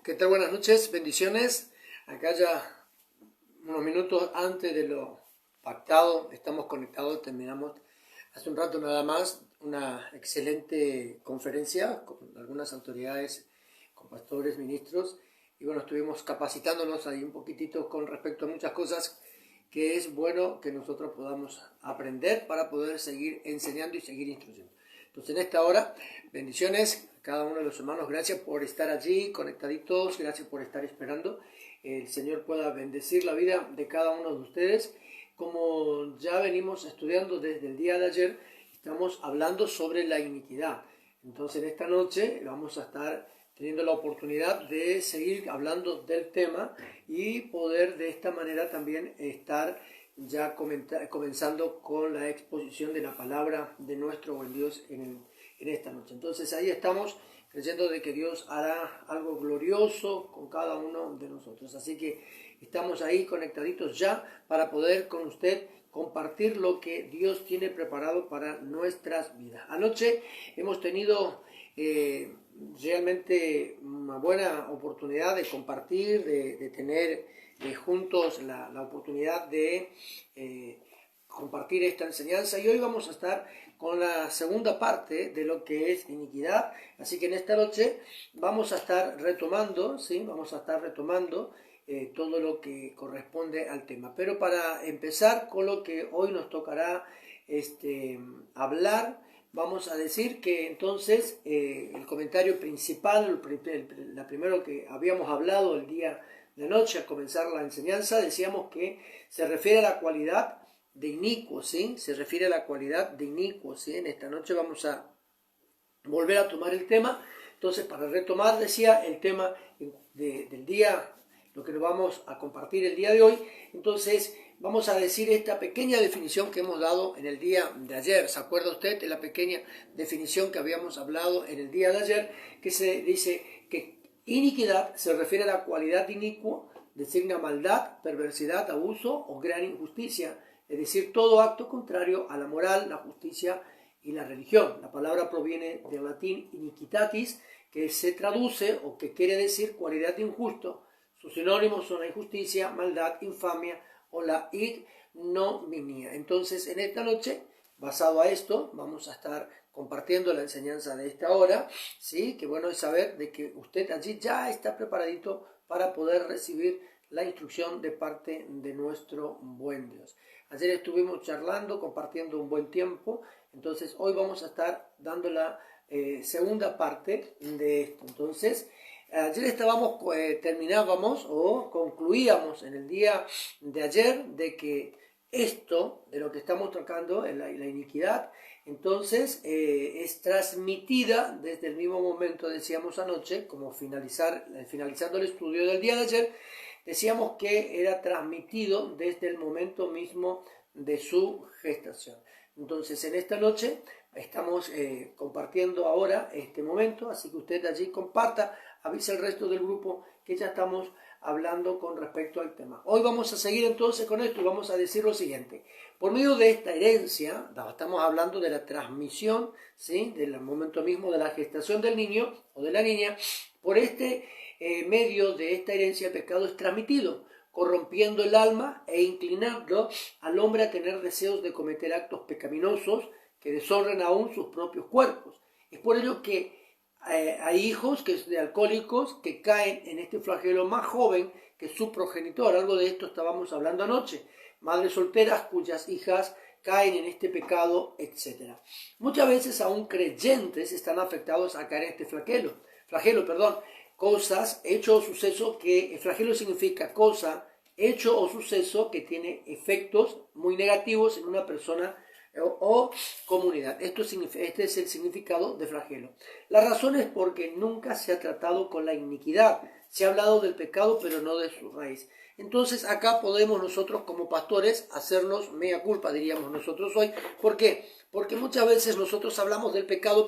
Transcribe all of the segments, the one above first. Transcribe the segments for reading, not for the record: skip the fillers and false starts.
¿Qué tal? Buenas noches, bendiciones. Acá ya unos minutos antes de lo pactado, estamos conectados, terminamos hace un rato nada más una excelente conferencia con algunas autoridades, con pastores, ministros, y bueno, estuvimos capacitándonos ahí un poquitito con respecto a muchas cosas que es bueno que nosotros podamos aprender para poder seguir enseñando y seguir instruyendo. Entonces en esta hora, bendiciones a cada uno de los hermanos, gracias por estar allí conectaditos, gracias por estar esperando. El Señor pueda bendecir la vida de cada uno de ustedes. Como ya venimos estudiando desde el día de ayer, estamos hablando sobre la iniquidad. Entonces en esta noche vamos a estar teniendo la oportunidad de seguir hablando del tema y poder de esta manera también estar ya comenzando con la exposición de la palabra de nuestro buen Dios en esta noche. Entonces ahí estamos creyendo de que Dios hará algo glorioso con cada uno de nosotros. Así que estamos ahí conectaditos ya para poder con usted compartir lo que Dios tiene preparado para nuestras vidas. Anoche hemos tenido realmente una buena oportunidad de compartir, de tener juntos la oportunidad de compartir esta enseñanza, y hoy vamos a estar con la segunda parte de lo que es iniquidad. Así que en esta noche vamos a estar retomando, ¿sí? Vamos a estar retomando todo lo que corresponde al tema. Pero para empezar con lo que hoy nos tocará hablar, vamos a decir que entonces el comentario principal, la primero que habíamos hablado el día de noche al comenzar la enseñanza, decíamos que se refiere a la cualidad de inicuo, ¿sí? Se refiere a la cualidad de inicuo, ¿sí? En esta noche vamos a volver a tomar el tema. Entonces, para retomar, decía, el tema del día, lo que nos vamos a compartir el día de hoy, entonces vamos a decir esta pequeña definición que hemos dado en el día de ayer. ¿Se acuerda usted de la pequeña definición que habíamos hablado en el día de ayer? Que se dice que iniquidad se refiere a la cualidad de inicuo, designa maldad, perversidad, abuso o gran injusticia, es decir, todo acto contrario a la moral, la justicia y la religión. La palabra proviene del latín iniquitatis, que se traduce o que quiere decir cualidad de injusto. Sus sinónimos son la injusticia, maldad, infamia o la ignominia. Entonces, en esta noche, basado a esto, vamos a estar compartiendo la enseñanza de esta hora, ¿sí? Que bueno es saber de que usted allí ya está preparadito para poder recibir la instrucción de parte de nuestro buen Dios. Ayer estuvimos charlando, compartiendo un buen tiempo, entonces hoy vamos a estar dando la segunda parte de esto. Entonces, ayer terminábamos o concluíamos en el día de ayer de que esto, de lo que estamos tocando, la iniquidad, entonces es transmitida desde el mismo momento, decíamos anoche, como finalizando el estudio del día de ayer, decíamos que era transmitido desde el momento mismo de su gestación. Entonces, en esta noche estamos compartiendo ahora este momento, así que usted allí comparta, avise al resto del grupo que ya estamos hablando con respecto al tema. Hoy vamos a seguir entonces con esto y vamos a decir lo siguiente. Por medio de esta herencia, estamos hablando de la transmisión, ¿sí? Del momento mismo de la gestación del niño o de la niña, por medio de esta herencia el pecado es transmitido, corrompiendo el alma e inclinando al hombre a tener deseos de cometer actos pecaminosos que deshonren aún sus propios cuerpos. Es por ello que hay hijos de alcohólicos que caen en este flagelo más joven que su progenitor. Algo de esto estábamos hablando anoche. Madres solteras cuyas hijas caen en este pecado, etc. Muchas veces aún creyentes están afectados a caer en este flagelo, cosas, hecho o suceso, que el flagelo significa cosa, hecho o suceso que tiene efectos muy negativos en una persona o comunidad. Este es el significado de flagelo. La razón es porque nunca se ha tratado con la iniquidad. Se ha hablado del pecado, pero no de su raíz. Entonces acá podemos nosotros como pastores hacernos mea culpa, diríamos nosotros hoy. ¿Por qué? porque muchas veces nosotros hablamos del pecado,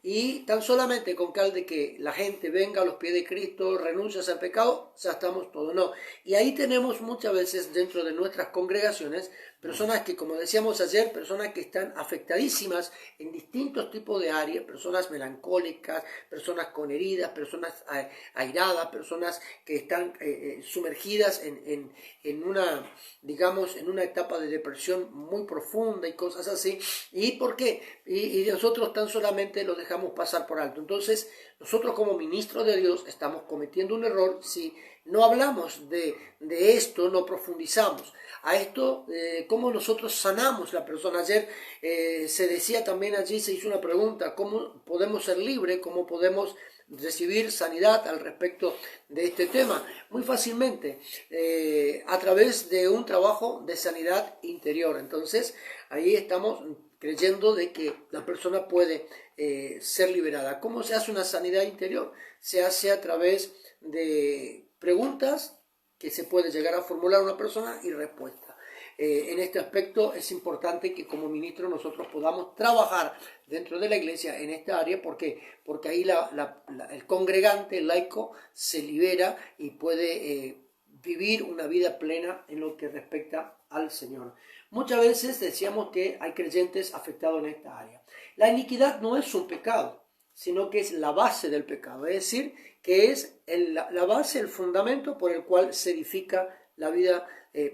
y tan solamente con tal de que la gente venga a los pies de Cristo, renuncias al pecado, ya estamos todos. No. Y ahí tenemos muchas veces dentro de nuestras congregaciones personas que, como decíamos ayer, personas que están afectadísimas en distintos tipos de áreas, personas melancólicas, personas con heridas, personas airadas, personas que están sumergidas en una, digamos, en una etapa de depresión muy profunda y cosas así. ¿Y por qué? Y nosotros tan solamente lo dejamos pasar por alto. Entonces, nosotros como ministros de Dios estamos cometiendo un error si no hablamos de esto, no profundizamos. A esto, cómo nosotros sanamos la persona. Ayer se decía también allí, se hizo una pregunta, ¿cómo podemos ser libres? ¿Cómo podemos recibir sanidad al respecto de este tema? Muy fácilmente, a través de un trabajo de sanidad interior. Entonces, ahí estamos creyendo de que la persona puede ser liberada. ¿Cómo se hace una sanidad interior? Se hace a través de preguntas que se puede llegar a formular una persona y respuesta. En este aspecto es importante que como ministro nosotros podamos trabajar dentro de la iglesia en esta área. ¿Por qué? Porque ahí el congregante, el laico, se libera y puede vivir una vida plena en lo que respecta al Señor. Muchas veces decíamos que hay creyentes afectados en esta área. La iniquidad no es un pecado, sino que es la base del pecado, es decir, que es la base, el fundamento por el cual se edifica la vida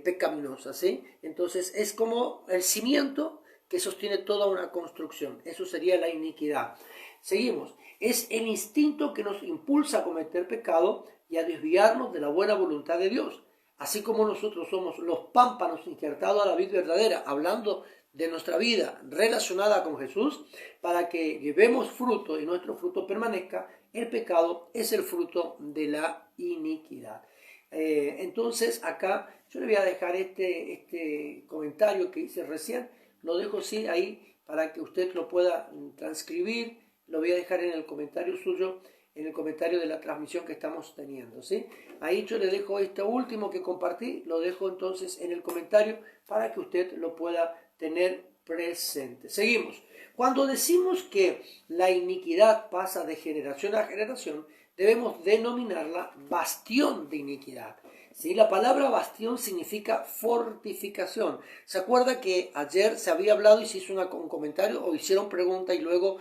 pecaminosa, ¿sí? Entonces es como el cimiento que sostiene toda una construcción. Eso sería la iniquidad. Seguimos. Es el instinto que nos impulsa a cometer pecado y a desviarnos de la buena voluntad de Dios. Así como nosotros somos los pámpanos injertados a la vid verdadera, hablando de nuestra vida relacionada con Jesús, para que llevemos fruto y nuestro fruto permanezca, el pecado es el fruto de la iniquidad. Entonces acá yo le voy a dejar este comentario que hice recién, lo dejo sí ahí para que usted lo pueda transcribir, lo voy a dejar en el comentario suyo, en el comentario de la transmisión que estamos teniendo, ¿sí? Ahí yo le dejo este último que compartí, lo dejo entonces en el comentario para que usted lo pueda tener presente. Seguimos. Cuando decimos que la iniquidad pasa de generación a generación, debemos denominarla bastión de iniquidad. ¿Sí? La palabra bastión significa fortificación. ¿Se acuerda que ayer se había hablado y se hizo un comentario o hicieron pregunta y luego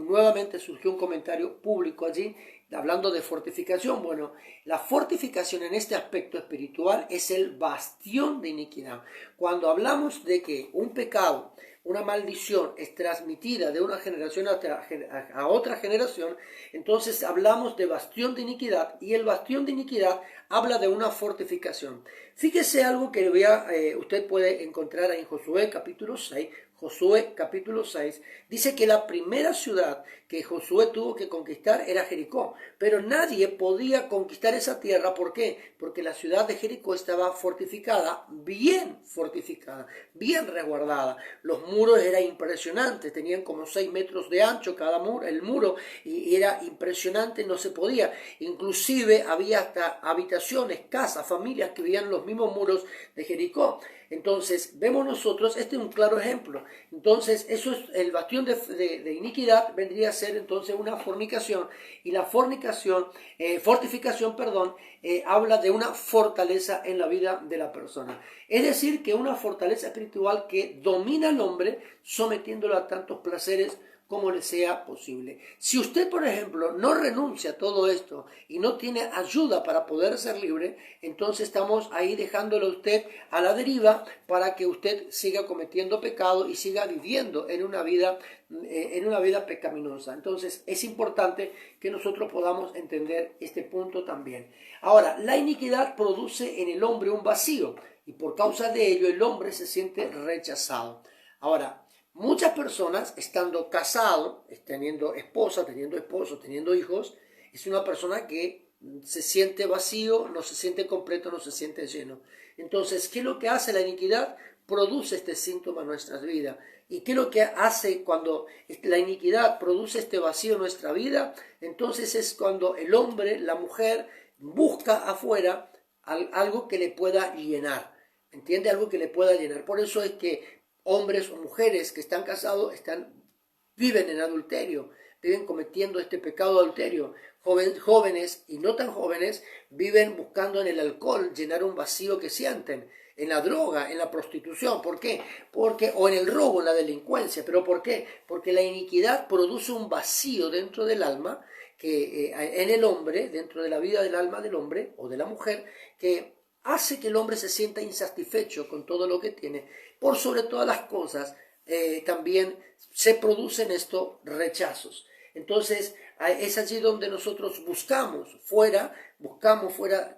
nuevamente surgió un comentario público allí hablando de fortificación? Bueno, la fortificación en este aspecto espiritual es el bastión de iniquidad. Cuando hablamos de que un pecado, una maldición es transmitida de una generación a otra generación, entonces hablamos de bastión de iniquidad, y el bastión de iniquidad habla de una fortificación. Fíjese algo que usted puede encontrar en Josué capítulo 6. Josué capítulo 6 dice que la primera ciudad que Josué tuvo que conquistar era Jericó, pero nadie podía conquistar esa tierra. ¿Por qué? Porque la ciudad de Jericó estaba fortificada, bien resguardada. Los muros eran impresionantes, tenían como 6 metros de ancho cada muro, el muro, y era impresionante, no se podía. Inclusive había hasta habitaciones, casas, familias que vivían en los mismos muros de Jericó. Entonces, vemos nosotros, este es un claro ejemplo. Entonces, eso es el bastión de iniquidad, vendría a ser entonces una fornicación. Y la fortificación, habla de una fortaleza en la vida de la persona. Es decir, que una fortaleza espiritual que domina al hombre, sometiéndolo a tantos placeres como le sea posible. Si usted, por ejemplo, no renuncia a todo esto y no tiene ayuda para poder ser libre, entonces estamos ahí dejándolo a usted a la deriva para que usted siga cometiendo pecado y siga viviendo en una vida pecaminosa. Entonces es importante que nosotros podamos entender este punto también. Ahora, la iniquidad produce en el hombre un vacío y por causa de ello el hombre se siente rechazado. Ahora, muchas personas, estando casado, teniendo esposa, teniendo esposo, teniendo hijos, es una persona que se siente vacío, no se siente completo, no se siente lleno. Entonces, ¿qué es lo que hace la iniquidad? Produce este síntoma en nuestras vidas. ¿Y qué es lo que hace cuando la iniquidad produce este vacío en nuestra vida? Entonces es cuando el hombre, la mujer, busca afuera algo que le pueda llenar. ¿Entiende? Algo que le pueda llenar. Por eso es que hombres o mujeres que están casados viven en adulterio, viven cometiendo este pecado de adulterio. Jóvenes y no tan jóvenes viven buscando en el alcohol llenar un vacío que sienten, en la droga, en la prostitución. ¿Por qué? O en el robo, en la delincuencia. ¿Pero por qué? Porque la iniquidad produce un vacío dentro del alma, en el hombre, dentro de la vida del alma del hombre o de la mujer, que hace que el hombre se sienta insatisfecho con todo lo que tiene. Por sobre todas las cosas, también se producen estos rechazos. Entonces, es allí donde nosotros buscamos fuera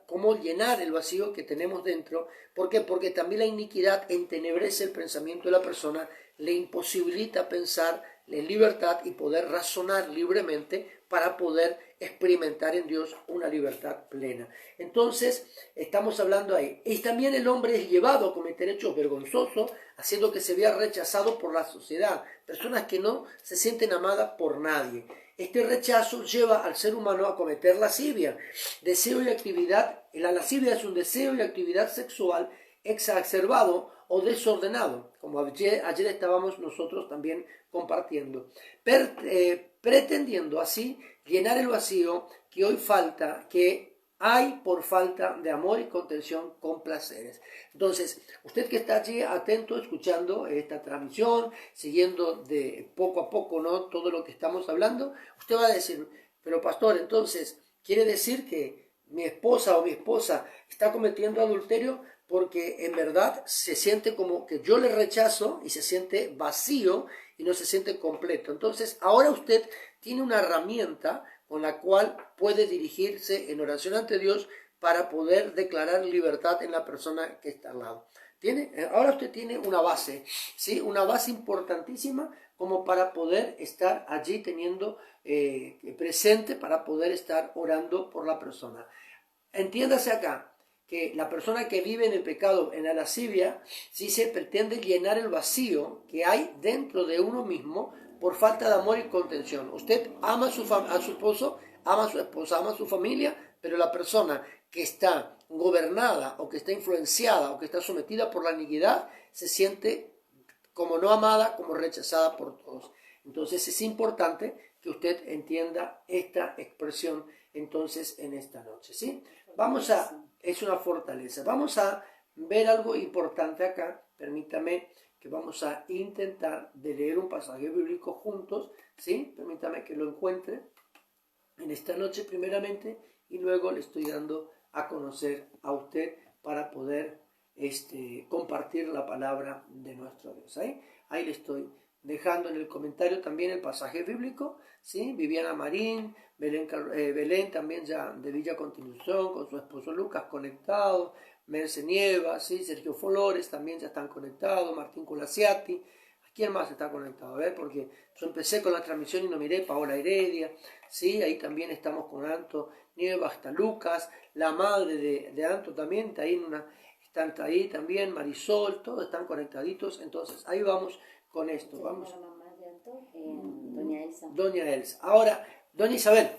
cómo llenar el vacío que tenemos dentro. ¿Por qué? Porque también la iniquidad entenebrece el pensamiento de la persona, le imposibilita pensar en libertad y poder razonar libremente para poder experimentar en Dios una libertad plena. Entonces, estamos hablando ahí. Y también el hombre es llevado a cometer hechos vergonzosos, haciendo que se vea rechazado por la sociedad. Personas que no se sienten amadas por nadie. Este rechazo lleva al ser humano a cometer lascivia, deseo y actividad. La lascivia es un deseo y actividad sexual exacerbado o desordenado, como ayer estábamos nosotros también compartiendo, pretendiendo así llenar el vacío que hoy falta, que hay por falta de amor y contención con placeres. Entonces, usted que está allí atento, escuchando esta transmisión, siguiendo de poco a poco, ¿no?, todo lo que estamos hablando, usted va a decir, pero pastor, entonces, ¿quiere decir que mi esposa o mi esposa está cometiendo adulterio porque en verdad se siente como que yo le rechazo y se siente vacío y no se siente completo? Entonces, ahora usted tiene una herramienta con la cual puede dirigirse en oración ante Dios para poder declarar libertad en la persona que está al lado. Ahora usted tiene una base, ¿sí? Una base importantísima como para poder estar allí teniendo presente, para poder estar orando por la persona. Entiéndase acá que la persona que vive en el pecado, en la lascivia, sí se pretende llenar el vacío que hay dentro de uno mismo por falta de amor y contención. Usted ama a su esposo, ama a su esposa, ama a su familia, pero la persona que está gobernada o que está influenciada o que está sometida por la iniquidad se siente como no amada, como rechazada por todos. Entonces es importante que usted entienda esta expresión entonces en esta noche, ¿sí? Es una fortaleza. Vamos a ver algo importante acá. Permítame que vamos a intentar de leer un pasaje bíblico juntos, ¿sí? Permítame que lo encuentre en esta noche primeramente y luego le estoy dando a conocer a usted para poder compartir la palabra de nuestro Dios. Ahí le estoy dejando en el comentario también el pasaje bíblico, ¿sí? Viviana Marín, Belén también ya de Villa Continuación, con su esposo Lucas conectado, Merce Nieva, ¿sí? Sergio Flores también ya están conectados, Martín Colasiati. ¿Quién más está conectado? A ver, porque yo empecé con la transmisión y no miré, Paola Heredia, ¿sí? Ahí también estamos con Anto Nieva, hasta Lucas, la madre de Anto también, están ahí también, Marisol, todos están conectaditos. Entonces, ahí vamos con esto. Vamos. La mamá de Anto, Doña Elsa. Doña Elsa. Ahora, Doña Isabel.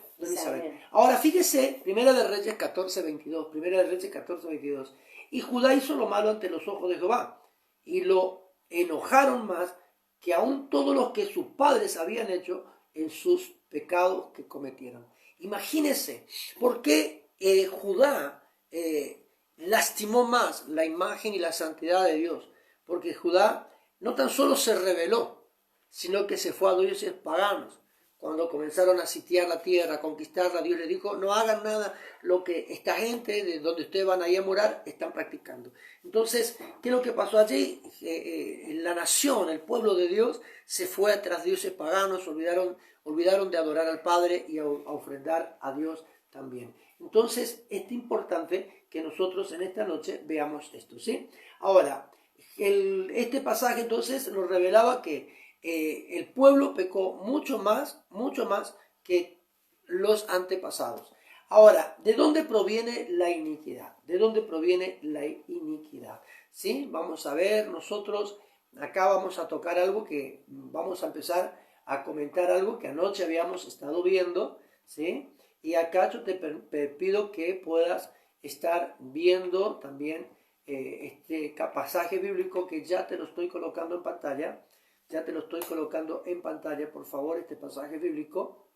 Ahora, fíjese, Primera de Reyes 14:22. Y Judá hizo lo malo ante los ojos de Jehová, y lo enojaron más que aún todos los que sus padres habían hecho en sus pecados que cometieron. Imagínese, ¿por qué Judá lastimó más la imagen y la santidad de Dios? Porque Judá no tan solo se rebeló, sino que se fue a dioses paganos. Cuando comenzaron a sitiar la tierra, a conquistarla, Dios les dijo, no hagan nada lo que esta gente de donde ustedes van a ir a morar están practicando. Entonces, ¿qué es lo que pasó allí? La nación, el pueblo de Dios, se fue tras dioses paganos, olvidaron de adorar al Padre y a ofrendar a Dios también. Entonces, es importante que nosotros en esta noche veamos esto, ¿sí? Ahora, este pasaje entonces nos revelaba que el pueblo pecó mucho más que los antepasados. Ahora, ¿de dónde proviene la iniquidad? ¿De dónde proviene la iniquidad? ¿Sí? Vamos a ver, nosotros acá vamos a tocar algo que vamos a empezar a comentar algo que anoche habíamos estado viendo, ¿sí? Y acá yo te pido que puedas estar viendo también este pasaje bíblico que ya te lo estoy colocando en pantalla. Ya te lo estoy colocando en pantalla, por favor, este pasaje bíblico.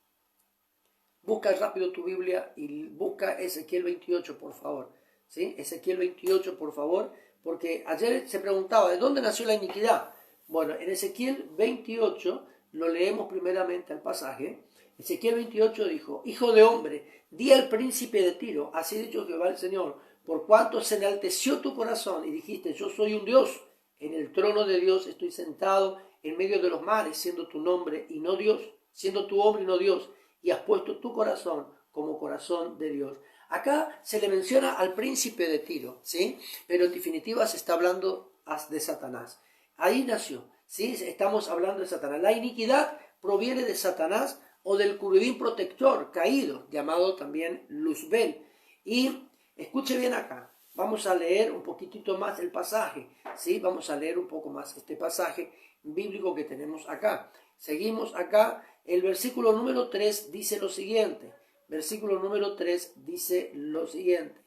Busca rápido tu Biblia y busca Ezequiel 28, por favor. ¿Sí? Ezequiel 28, por favor, porque ayer se preguntaba, ¿de dónde nació la iniquidad? Bueno, en Ezequiel 28 lo leemos primeramente al pasaje. Ezequiel 28 dijo, Hijo de hombre, di al príncipe de Tiro, así ha dicho Jehová el Señor, por cuanto se enalteció tu corazón y dijiste, yo soy un Dios, en el trono de Dios estoy sentado en medio de los mares, siendo tu nombre y no Dios, siendo tu hombre y no Dios, y has puesto tu corazón como corazón de Dios. Acá se le menciona al príncipe de Tiro, ¿sí? Pero en definitiva se está hablando de Satanás. Ahí nació, ¿sí? Estamos hablando de Satanás. La iniquidad proviene de Satanás o del querubín protector caído, llamado también Luzbel. Y escuche bien acá, vamos a leer un poquitito más el pasaje, ¿sí? Vamos a leer un poco más este pasaje bíblico que tenemos acá. Seguimos acá, el versículo número 3 dice lo siguiente. Versículo número 3 dice lo siguiente,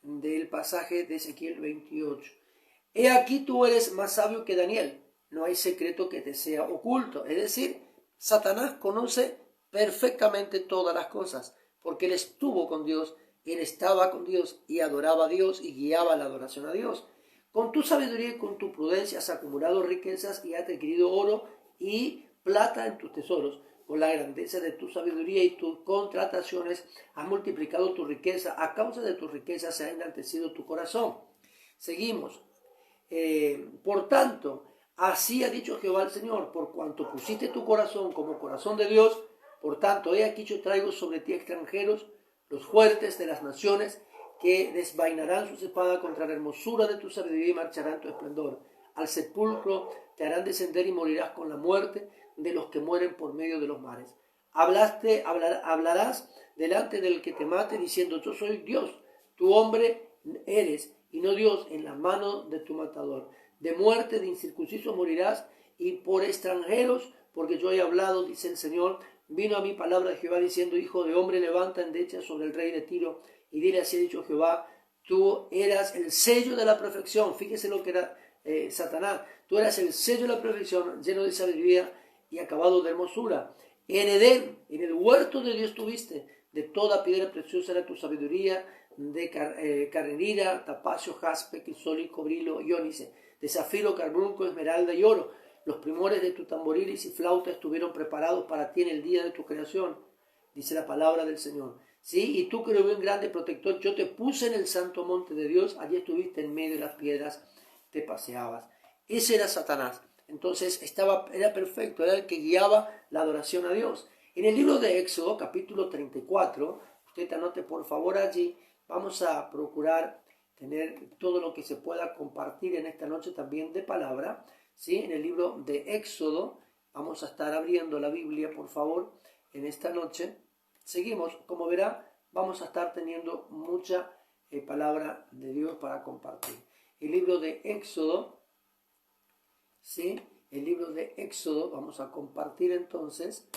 del pasaje de Ezequiel 28. He aquí tú eres más sabio que Daniel, no hay secreto que te sea oculto. Es decir, Satanás conoce perfectamente todas las cosas, porque él estuvo con Dios, él estaba con Dios y adoraba a Dios y guiaba la adoración a Dios. Con tu sabiduría y con tu prudencia has acumulado riquezas y has adquirido oro y plata en tus tesoros. Con la grandeza de tu sabiduría y tus contrataciones has multiplicado tu riqueza. A causa de tu riqueza se ha enaltecido tu corazón. Seguimos. Por tanto, así ha dicho Jehová el Señor, por cuanto pusiste tu corazón como corazón de Dios, por tanto, he aquí yo traigo sobre ti extranjeros, los fuertes de las naciones, que desvainarán sus espadas contra la hermosura de tu sabiduría y marcharán tu esplendor. Al sepulcro te harán descender y morirás con la muerte de los que mueren por medio de los mares. Hablarás delante del que te mate, diciendo, yo soy Dios, tu hombre eres, y no Dios, en la mano de tu matador. De muerte, de incircunciso morirás, y por extranjeros, porque yo he hablado, dice el Señor. Vino a mí palabra de Jehová diciendo, hijo de hombre, levanta endecha sobre el rey de Tiro, y dile, así ha dicho Jehová, tú eras el sello de la perfección. Fíjese lo que era Satanás. Tú eras el sello de la perfección, lleno de sabiduría y acabado de hermosura. En Edén, en el huerto de Dios tuviste, de toda piedra preciosa era tu sabiduría, de carnera, tapacio, jaspe, crisólito, cobrilo y ónice, de zafiro, carbunco, esmeralda y oro. Los primores de tu tamboriles y flauta estuvieron preparados para ti en el día de tu creación, dice la palabra del Señor. ¿Sí? Y tú, querubín grande protector, yo te puse en el santo monte de Dios, allí estuviste en medio de las piedras, te paseabas. Ese era Satanás. Entonces era perfecto, era el que guiaba la adoración a Dios. En el libro de Éxodo, capítulo 34, usted anote por favor allí, vamos a procurar tener todo lo que se pueda compartir en esta noche también de palabra. ¿Sí? En el libro de Éxodo, vamos a estar abriendo la Biblia, por favor, en esta noche. Seguimos, como verá, vamos a estar teniendo mucha palabra de Dios para compartir. El libro de Éxodo, ¿sí? El libro de Éxodo, vamos a compartir entonces.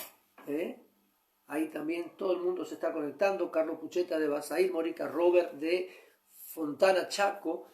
Ahí también todo el mundo se está conectando. Carlos Pucheta de Basail, Mónica Robert de Fontana Chaco,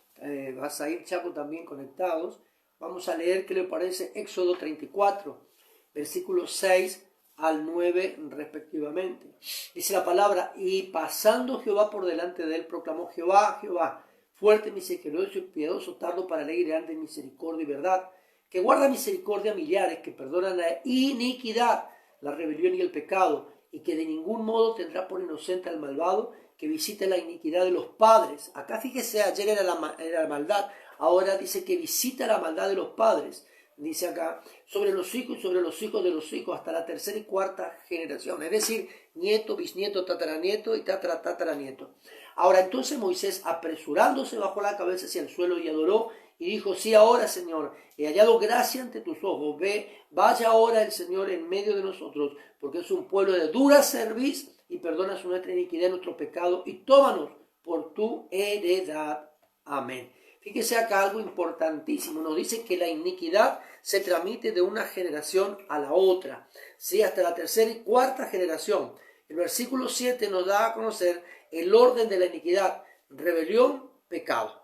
Basail Chaco también conectados. Vamos a leer qué le parece Éxodo 34, versículos 6 al 9 respectivamente. Dice la palabra, y pasando Jehová por delante de él, proclamó, Jehová, Jehová, fuerte, misericordioso y piadoso, tardo para alegre, grande en misericordia y verdad, que guarda misericordia a millares, que perdona la iniquidad, la rebelión y el pecado, y que de ningún modo tendrá por inocente al malvado, que visite la iniquidad de los padres. Acá fíjese, ayer era la maldad, ahora dice que visita la maldad de los padres. Dice acá, sobre los hijos y sobre los hijos de los hijos, hasta la tercera y cuarta generación. Es decir, nieto, bisnieto, tataranieto y tataranieto. Ahora entonces Moisés, apresurándose, bajó la cabeza hacia el suelo y adoró, y dijo, sí, ahora, Señor, he hallado gracia ante tus ojos. Vaya ahora el Señor en medio de nosotros, porque es un pueblo de dura cerviz, y perdona nuestra iniquidad y nuestro pecado, y tómanos por tu heredad. Amén. Fíjese acá algo importantísimo. Nos dice que la iniquidad se transmite de una generación a la otra, ¿sí? Hasta la tercera y cuarta generación. El versículo 7 nos da a conocer el orden de la iniquidad: rebelión, pecado.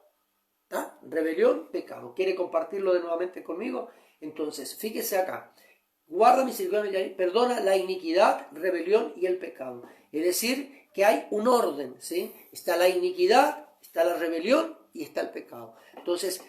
¿Está? Rebelión, pecado. ¿Quiere compartirlo de nuevamente conmigo? Entonces, fíjese acá. Guarda misericordia, perdona la iniquidad, rebelión y el pecado. Es decir, que hay un orden, ¿sí? Está la iniquidad, está la rebelión y está el pecado. Entonces,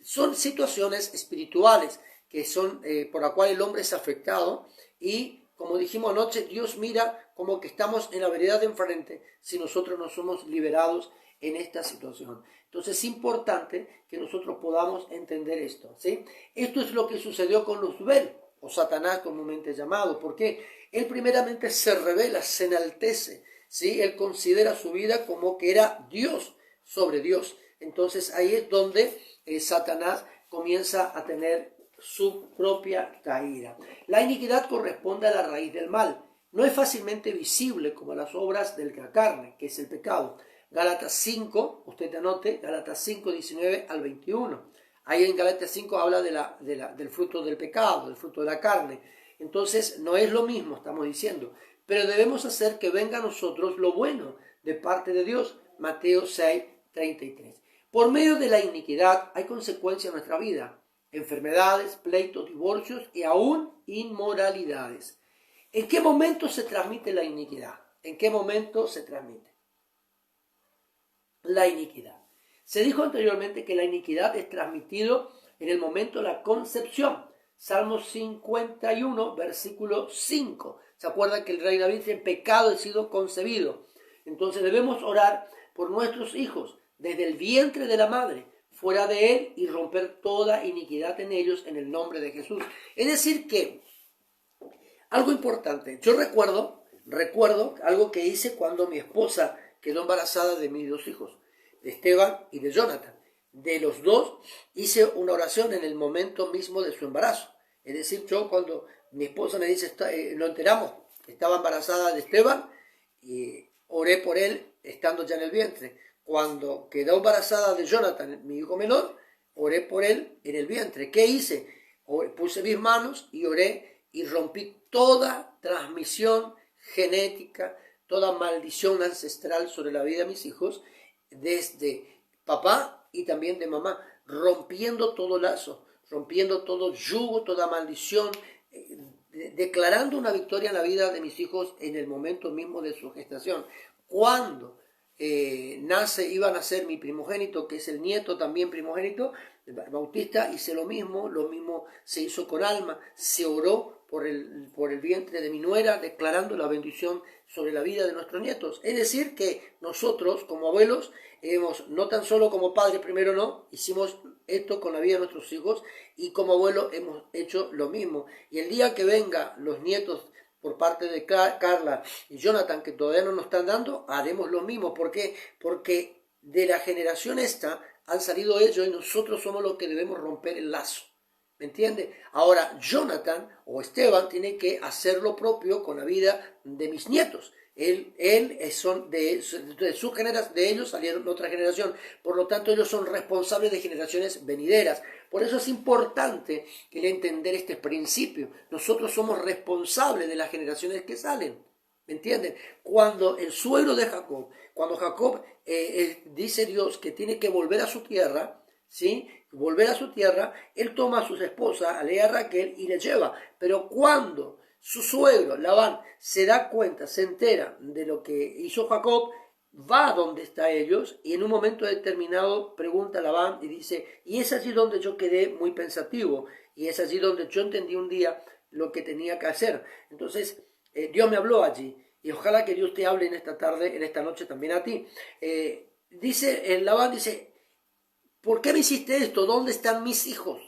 son situaciones espirituales que son por la cual el hombre es afectado y, como dijimos anoche, Dios mira como que estamos en la vereda de enfrente si nosotros no somos liberados en esta situación. Entonces es importante que nosotros podamos entender esto, ¿sí? Esto es lo que sucedió con Luzbel, o Satanás comúnmente llamado, porque él primeramente se revela, se enaltece, ¿sí? Él considera su vida como que era Dios sobre Dios. Entonces ahí es donde Satanás comienza a tener su propia caída. La iniquidad corresponde a la raíz del mal. No es fácilmente visible como las obras de la carne, que es el pecado. Gálatas 5, usted anote, Gálatas 5, 19 al 21. Ahí en Gálatas 5 habla del fruto del pecado, del fruto de la carne. Entonces no es lo mismo, estamos diciendo. Pero debemos hacer que venga a nosotros lo bueno de parte de Dios. Mateo 6, 33. Por medio de la iniquidad hay consecuencias en nuestra vida. Enfermedades, pleitos, divorcios y aún inmoralidades. ¿En qué momento se transmite la iniquidad? ¿En qué momento se transmite la iniquidad? Se dijo anteriormente que la iniquidad es transmitido en el momento de la concepción. Salmo 51, versículo 5. ¿Se acuerdan que el rey David dice, en pecado he sido concebido? Entonces debemos orar por nuestros hijos desde el vientre de la madre, fuera de él, y romper toda iniquidad en ellos en el nombre de Jesús. Es decir que, algo importante, yo recuerdo algo que hice cuando mi esposa quedó embarazada de mis dos hijos, de Esteban y de Jonathan. De los dos hice una oración en el momento mismo de su embarazo. Es decir, yo cuando mi esposa me dice, lo enteramos, estaba embarazada de Esteban, y oré por él estando ya en el vientre. Cuando quedó embarazada de Jonathan, mi hijo menor, oré por él en el vientre. ¿Qué hice? Puse mis manos y oré y rompí toda transmisión genética, toda maldición ancestral sobre la vida de mis hijos, desde papá y también de mamá, rompiendo todo lazo, rompiendo todo yugo, toda maldición, declarando una victoria en la vida de mis hijos en el momento mismo de su gestación. Cuando iba a nacer mi primogénito, que es el nieto también primogénito, Bautista, hice lo mismo se hizo con Alma, se oró por el vientre de mi nuera, declarando la bendición sobre la vida de nuestros nietos. Es decir, que nosotros como abuelos, no tan solo como padres, primero no, hicimos esto con la vida de nuestros hijos, y como abuelos hemos hecho lo mismo. Y el día que vengan los nietos por parte de Carla y Jonathan, que todavía no nos están dando, haremos lo mismo. ¿Por qué? Porque de la generación esta han salido ellos y nosotros somos los que debemos romper el lazo. ¿Me entiende? Ahora, Jonathan o Esteban tiene que hacer lo propio con la vida de mis nietos. Son de ellos salieron otra generación. Por lo tanto, ellos son responsables de generaciones venideras. Por eso es importante entender este principio. Nosotros somos responsables de las generaciones que salen. ¿Me entienden? Cuando el suegro de Jacob, cuando Jacob dice Dios que tiene que volver a su tierra, ¿sí? Volver a su tierra, él toma a sus esposas, a Lea y a Raquel, y le lleva. Pero cuando su suegro, Labán, se da cuenta, se entera de lo que hizo Jacob, va a donde está ellos, y en un momento determinado pregunta a Labán y dice, y es allí donde yo quedé muy pensativo, y es allí donde yo entendí un día lo que tenía que hacer. Entonces, Dios me habló allí, y ojalá que Dios te hable en esta tarde, en esta noche también a ti. Labán dice, ¿por qué me hiciste esto? ¿Dónde están mis hijos?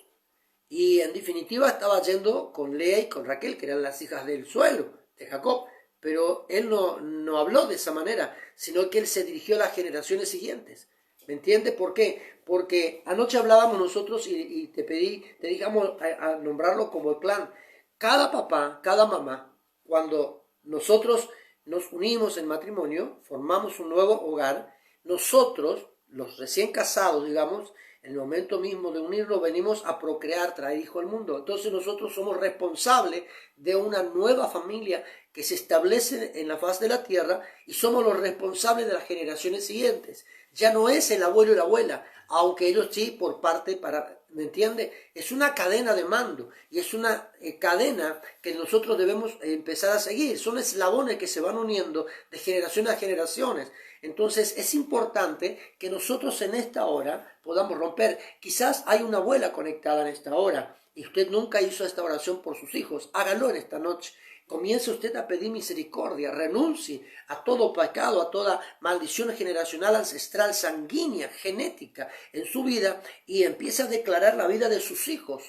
Y en definitiva estaba yendo con Lea y con Raquel, que eran las hijas del suegro de Jacob. Pero él no habló de esa manera, sino que él se dirigió a las generaciones siguientes. ¿Me entiendes? ¿Por qué? Porque anoche hablábamos nosotros y te dije a nombrarlo como el clan. Cada papá, cada mamá, cuando nosotros nos unimos en matrimonio, formamos un nuevo hogar, nosotros, los recién casados, digamos, en el momento mismo de unirnos, venimos a procrear, traer hijos al mundo. Entonces nosotros somos responsables de una nueva familia que se establece en la faz de la tierra y somos los responsables de las generaciones siguientes. Ya no es el abuelo y la abuela, aunque ellos sí por parte para... ¿Me entiende? Es una cadena de mando y es una cadena que nosotros debemos empezar a seguir. Son eslabones que se van uniendo de generación a generaciones. Entonces es importante que nosotros en esta hora podamos romper. Quizás hay una abuela conectada en esta hora y usted nunca hizo esta oración por sus hijos. Hágalo en esta noche. Comience usted a pedir misericordia, renuncie a todo pecado, a toda maldición generacional, ancestral, sanguínea, genética en su vida y empiece a declarar la vida de sus hijos.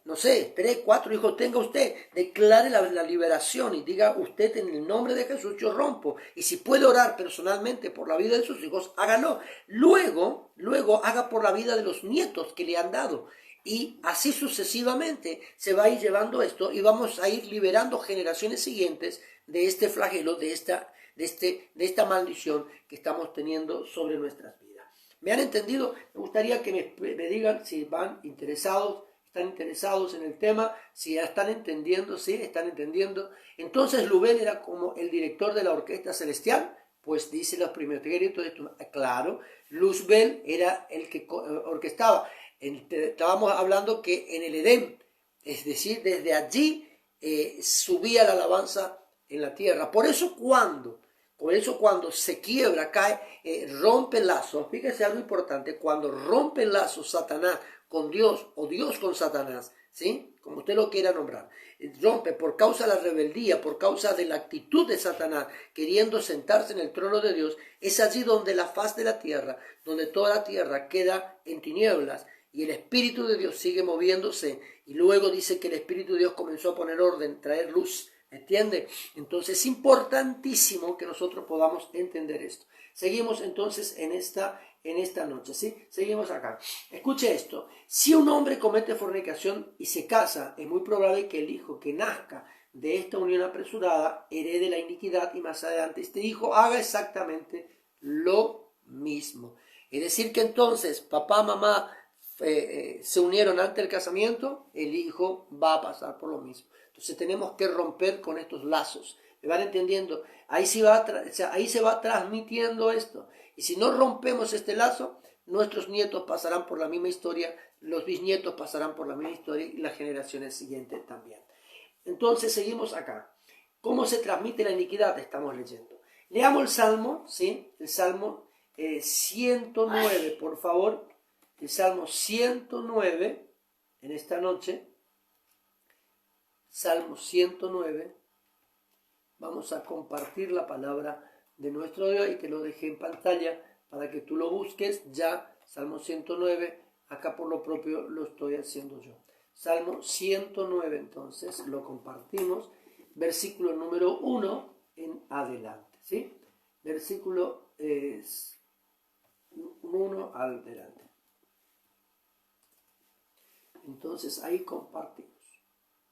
No sé, 3, 4 hijos tenga usted, declare la liberación y diga usted en el nombre de Jesús yo rompo. Y si puede orar personalmente por la vida de sus hijos, hágalo. Luego haga por la vida de los nietos que le han dado. Y así sucesivamente se va a ir llevando esto y vamos a ir liberando generaciones siguientes de este flagelo, de esta maldición que estamos teniendo sobre nuestras vidas. ¿Me han entendido? Me gustaría que me digan si están interesados en el tema, si ya están entendiendo, sí, están entendiendo. Entonces Luzbel era como el director de la orquesta celestial, pues dice los primeros créditos, claro, Luzbel era el que orquestaba. Estábamos hablando que en el Edén, es decir, desde allí subía la alabanza en la tierra. Por eso cuando se quiebra, cae, rompe el lazo, fíjese algo importante, cuando rompe el lazo Satanás con Dios o Dios con Satanás, ¿sí? Como usted lo quiera nombrar, rompe por causa de la rebeldía, por causa de la actitud de Satanás queriendo sentarse en el trono de Dios, es allí donde la faz de la tierra, donde toda la tierra queda en tinieblas y el Espíritu de Dios sigue moviéndose y luego dice que el Espíritu de Dios comenzó a poner orden, traer luz, ¿entiende? Entonces es importantísimo que nosotros podamos entender esto. Seguimos entonces en esta noche, ¿sí? Seguimos acá. Escuche esto. Si un hombre comete fornicación y se casa, es muy probable que el hijo que nazca de esta unión apresurada herede la iniquidad y más adelante este hijo haga exactamente lo mismo. Es decir que entonces papá, mamá se unieron antes del casamiento, el hijo va a pasar por lo mismo. Entonces tenemos que romper con estos lazos. ¿Me van entendiendo? Ahí se va transmitiendo esto. Y si no rompemos este lazo, nuestros nietos pasarán por la misma historia, los bisnietos pasarán por la misma historia y las generaciones siguientes también. Entonces seguimos acá. ¿Cómo se transmite la iniquidad? Estamos leyendo. Leamos el Salmo, ¿sí? El Salmo 109, por favor. El Salmo 109, en esta noche. Salmo 109. Vamos a compartir la palabra de nuestro Dios y te lo dejé en pantalla para que tú lo busques ya. Salmo 109, acá por lo propio lo estoy haciendo yo. Salmo 109, entonces lo compartimos. Versículo número 1 en adelante, ¿sí? Versículo 1 adelante. Entonces ahí compartimos.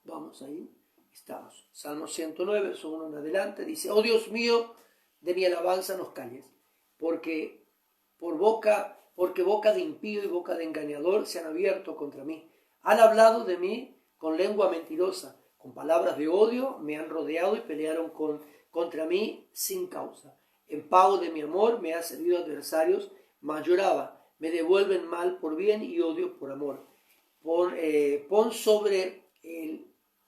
Vamos ahí. Estamos. Salmo 109, verso 1 en adelante, dice: oh Dios mío, de mi alabanza nos calles, porque boca de impío y boca de engañador se han abierto contra mí. Han hablado de mí con lengua mentirosa, con palabras de odio me han rodeado y pelearon contra mí sin causa. En pago de mi amor me han servido adversarios, mas lloraba. Me devuelven mal por bien y odio por amor. Pon sobre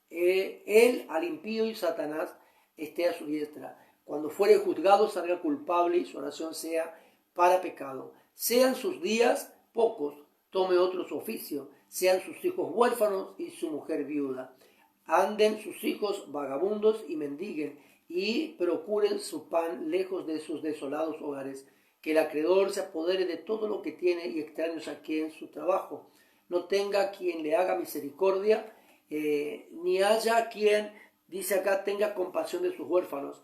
él al impío y Satanás esté a su diestra. Cuando fuere juzgado salga culpable y su oración sea para pecado. Sean sus días pocos, tome otro su oficio. Sean sus hijos huérfanos y su mujer viuda. Anden sus hijos vagabundos y mendiguen y procuren su pan lejos de sus desolados hogares. Que el acreedor se apodere de todo lo que tiene y extraños aquí en su trabajo. No tenga quien le haga misericordia, ni haya quien, dice acá, tenga compasión de sus huérfanos.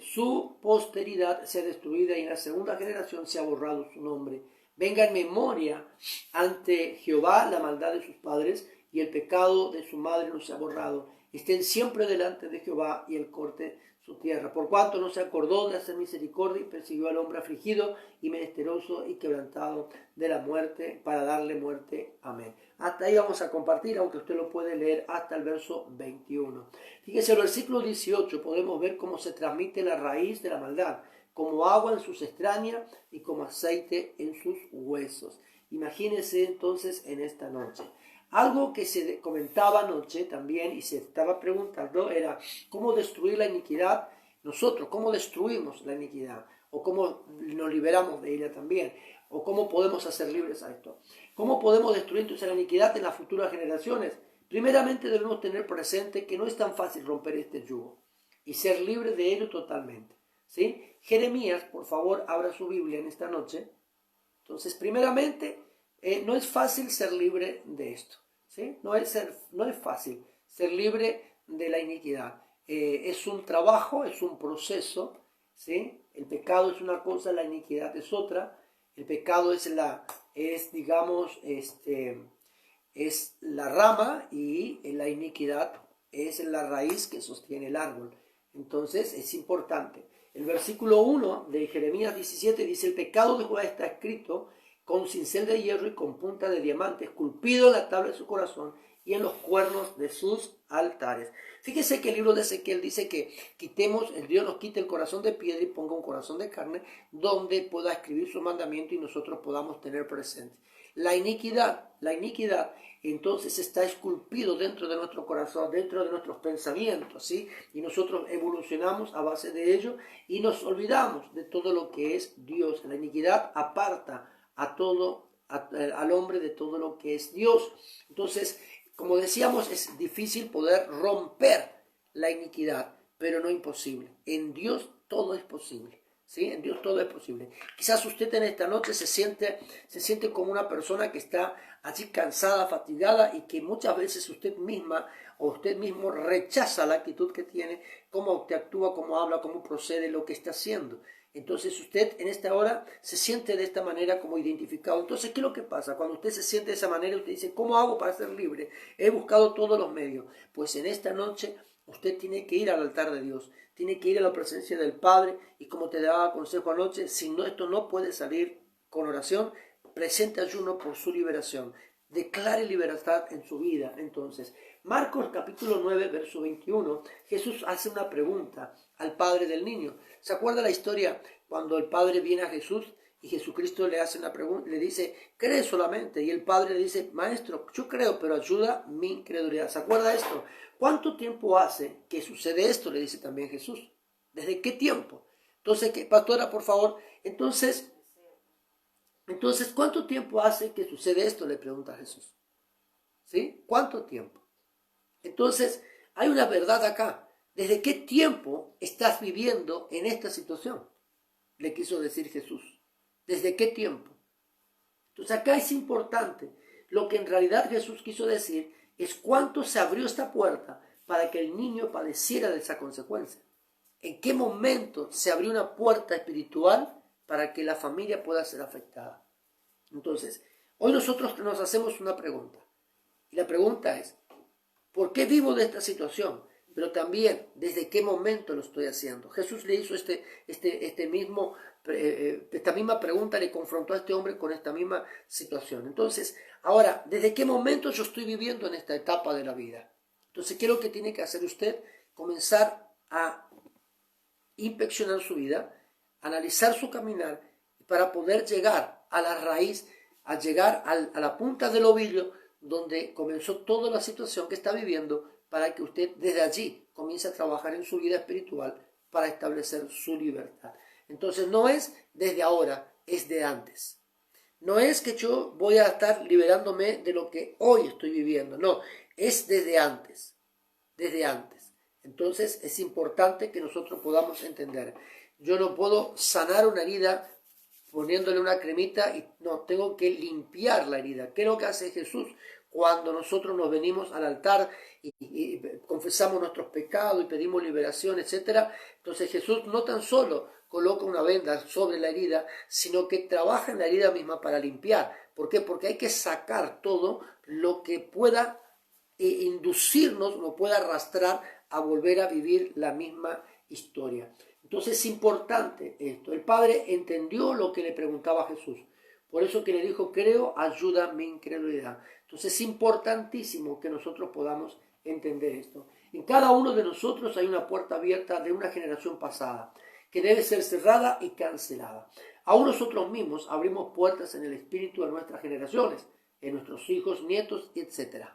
Su posteridad sea destruida y en la segunda generación se ha borrado su nombre. Venga en memoria ante Jehová la maldad de sus padres y el pecado de su madre no se ha borrado. Estén siempre delante de Jehová y él corte su tierra. Por cuanto no se acordó de hacer misericordia y persiguió al hombre afligido y menesteroso y quebrantado de la muerte para darle muerte. Amén. Hasta ahí vamos a compartir, aunque usted lo puede leer hasta el verso 21. Fíjese, en el versículo 18 podemos ver cómo se transmite la raíz de la maldad, como agua en sus extrañas y como aceite en sus huesos. Imagínense entonces en esta noche. Algo que se comentaba anoche también y se estaba preguntando era cómo destruir la iniquidad nosotros, cómo destruimos la iniquidad o cómo nos liberamos de ella también o cómo podemos hacer libres a esto. ¿Cómo podemos destruir entonces la iniquidad en las futuras generaciones? Primeramente debemos tener presente que no es tan fácil romper este yugo y ser libres de ello totalmente, ¿sí? Jeremías, por favor, abra su Biblia en esta noche. Entonces, primeramente, no es fácil ser libre de esto, ¿sí? No es fácil ser libre de la iniquidad. Es un trabajo, es un proceso, ¿sí? El pecado es una cosa, la iniquidad es otra. El pecado es la rama y la iniquidad es la raíz que sostiene el árbol. Entonces es importante. El versículo 1 de Jeremías 17 dice: el pecado de Judá está escrito con cincel de hierro y con punta de diamante, esculpido en la tabla de su corazón y en los cuernos de sus altares. Fíjese que el libro de Ezequiel dice que Dios nos quite el corazón de piedra y ponga un corazón de carne donde pueda escribir su mandamiento y nosotros podamos tener presente. La iniquidad, entonces está esculpido dentro de nuestro corazón, dentro de nuestros pensamientos, ¿sí? Y nosotros evolucionamos a base de ello y nos olvidamos de todo lo que es Dios. La iniquidad aparta al hombre de todo lo que es Dios. Entonces, como decíamos, es difícil poder romper la iniquidad, pero no imposible. En Dios todo es posible. ¿Sí? En Dios todo es posible. Quizás usted en esta noche se siente como una persona que está así cansada, fatigada y que muchas veces usted misma o usted mismo rechaza la actitud que tiene, cómo usted actúa, cómo habla, cómo procede, lo que está haciendo. Entonces usted en esta hora se siente de esta manera como identificado. Entonces, ¿qué es lo que pasa? Cuando usted se siente de esa manera, usted dice: ¿cómo hago para ser libre? He buscado todos los medios. Pues en esta noche usted tiene que ir al altar de Dios, tiene que ir a la presencia del Padre y, como te daba consejo anoche, si no, esto no puede salir con oración, presente ayuno por su liberación. Declare libertad en su vida. Entonces, Marcos capítulo 9, verso 21, Jesús hace una pregunta al padre del niño. ¿Se acuerda la historia cuando el padre viene a Jesús y Jesucristo le hace una pregunta, le dice: ¿cree solamente? Y el padre le dice: maestro, yo creo, pero ayuda mi incredulidad. ¿Se acuerda esto? ¿Cuánto tiempo hace que sucede esto? Le dice también Jesús. ¿Desde qué tiempo? Entonces, pastora, por favor, entonces, ¿cuánto tiempo hace que sucede esto? Le pregunta Jesús. ¿Sí? ¿Cuánto tiempo? Entonces, hay una verdad acá. ¿Desde qué tiempo estás viviendo en esta situación? Le quiso decir Jesús. ¿Desde qué tiempo? Entonces, acá es importante. Lo que en realidad Jesús quiso decir es cuánto se abrió esta puerta para que el niño padeciera de esa consecuencia. ¿En qué momento se abrió una puerta espiritual para que la familia pueda ser afectada? Entonces, hoy nosotros nos hacemos una pregunta. Y la pregunta es: ¿por qué vivo de esta situación? Pero también, ¿desde qué momento lo estoy haciendo? Jesús le hizo esta misma pregunta, le confrontó a este hombre con esta misma situación. Entonces, ahora, ¿desde qué momento yo estoy viviendo en esta etapa de la vida? Entonces, ¿qué es lo que tiene que hacer usted? Comenzar a inspeccionar su vida, analizar su caminar, para poder llegar a la raíz, a llegar a la punta del ovillo, donde comenzó toda la situación que está viviendo, para que usted desde allí comience a trabajar en su vida espiritual para establecer su libertad. Entonces no es desde ahora, es de antes. No es que yo voy a estar liberándome de lo que hoy estoy viviendo, no, es desde antes, desde antes. Entonces es importante que nosotros podamos entender. Yo no puedo sanar una herida poniéndole una cremita y no, tengo que limpiar la herida. ¿Qué es lo que hace Jesús? Cuando nosotros nos venimos al altar y confesamos nuestros pecados y pedimos liberación, etc. Entonces Jesús no tan solo coloca una venda sobre la herida, sino que trabaja en la herida misma para limpiar. ¿Por qué? Porque hay que sacar todo lo que pueda inducirnos, lo pueda arrastrar a volver a vivir la misma historia. Entonces es importante esto. El padre entendió lo que le preguntaba a Jesús. Por eso que le dijo, creo, ayuda mi incredulidad. Entonces es importantísimo que nosotros podamos entender esto. En cada uno de nosotros hay una puerta abierta de una generación pasada que debe ser cerrada y cancelada. Aún nosotros mismos abrimos puertas en el espíritu de nuestras generaciones, en nuestros hijos, nietos, etc.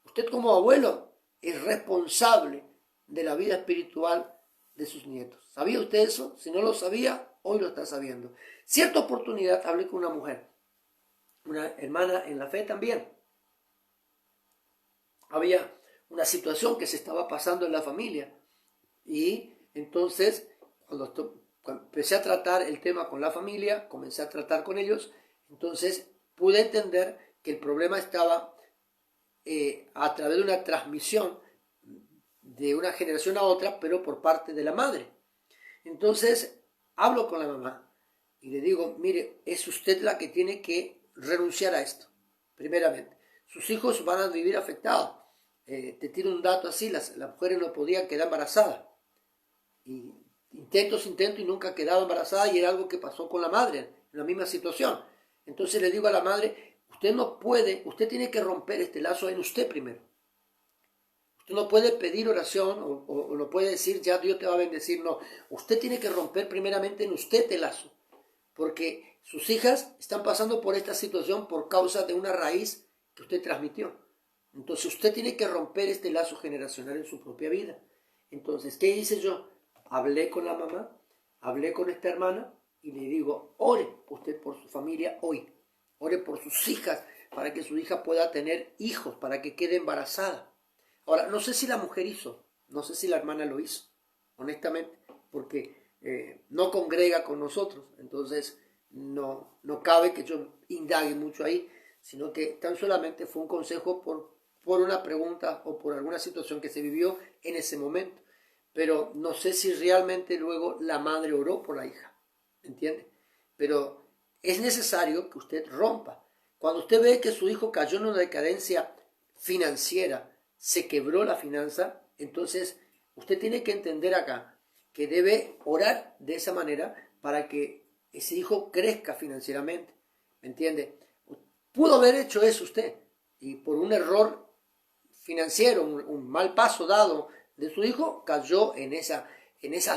Usted como abuelo es responsable de la vida espiritual de sus nietos. ¿Sabía usted eso? Si no lo sabía, hoy lo está sabiendo. Cierta oportunidad hablé con una mujer, una hermana en la fe también. Había una situación que se estaba pasando en la familia y entonces cuando empecé a tratar el tema con la familia, comencé a tratar con ellos, entonces pude entender que el problema estaba a través de una transmisión de una generación a otra, pero por parte de la madre. Entonces hablo con la mamá y le digo, mire, es usted la que tiene que renunciar a esto, primeramente. Sus hijos van a vivir afectados. Te tiro un dato así, las mujeres no podían quedar embarazadas. Y intentos y nunca quedaba embarazada y era algo que pasó con la madre, en la misma situación. Entonces le digo a la madre, usted no puede, usted tiene que romper este lazo en usted primero. Usted no puede pedir oración o no puede decir ya Dios te va a bendecir, no. Usted tiene que romper primeramente en usted el lazo, porque sus hijas están pasando por esta situación por causa de una raíz que usted transmitió. Entonces usted tiene que romper este lazo generacional en su propia vida. Entonces, ¿qué hice yo? Hablé con la mamá, hablé con esta hermana y le digo, ore usted por su familia hoy, ore por sus hijas, para que su hija pueda tener hijos, para que quede embarazada. Ahora, no sé si la mujer hizo, no sé si la hermana lo hizo, honestamente, porque no congrega con nosotros, entonces no cabe que yo indague mucho ahí, sino que tan solamente fue un consejo por una pregunta o por alguna situación que se vivió en ese momento. Pero no sé si realmente luego la madre oró por la hija, ¿entiende? Pero es necesario que usted rompa. Cuando usted ve que su hijo cayó en una decadencia financiera, se quebró la finanza, entonces usted tiene que entender acá que debe orar de esa manera para que ese hijo crezca financieramente, ¿me entiende? Pudo haber hecho eso usted y por un error financiero, un mal paso dado de su hijo, cayó en esa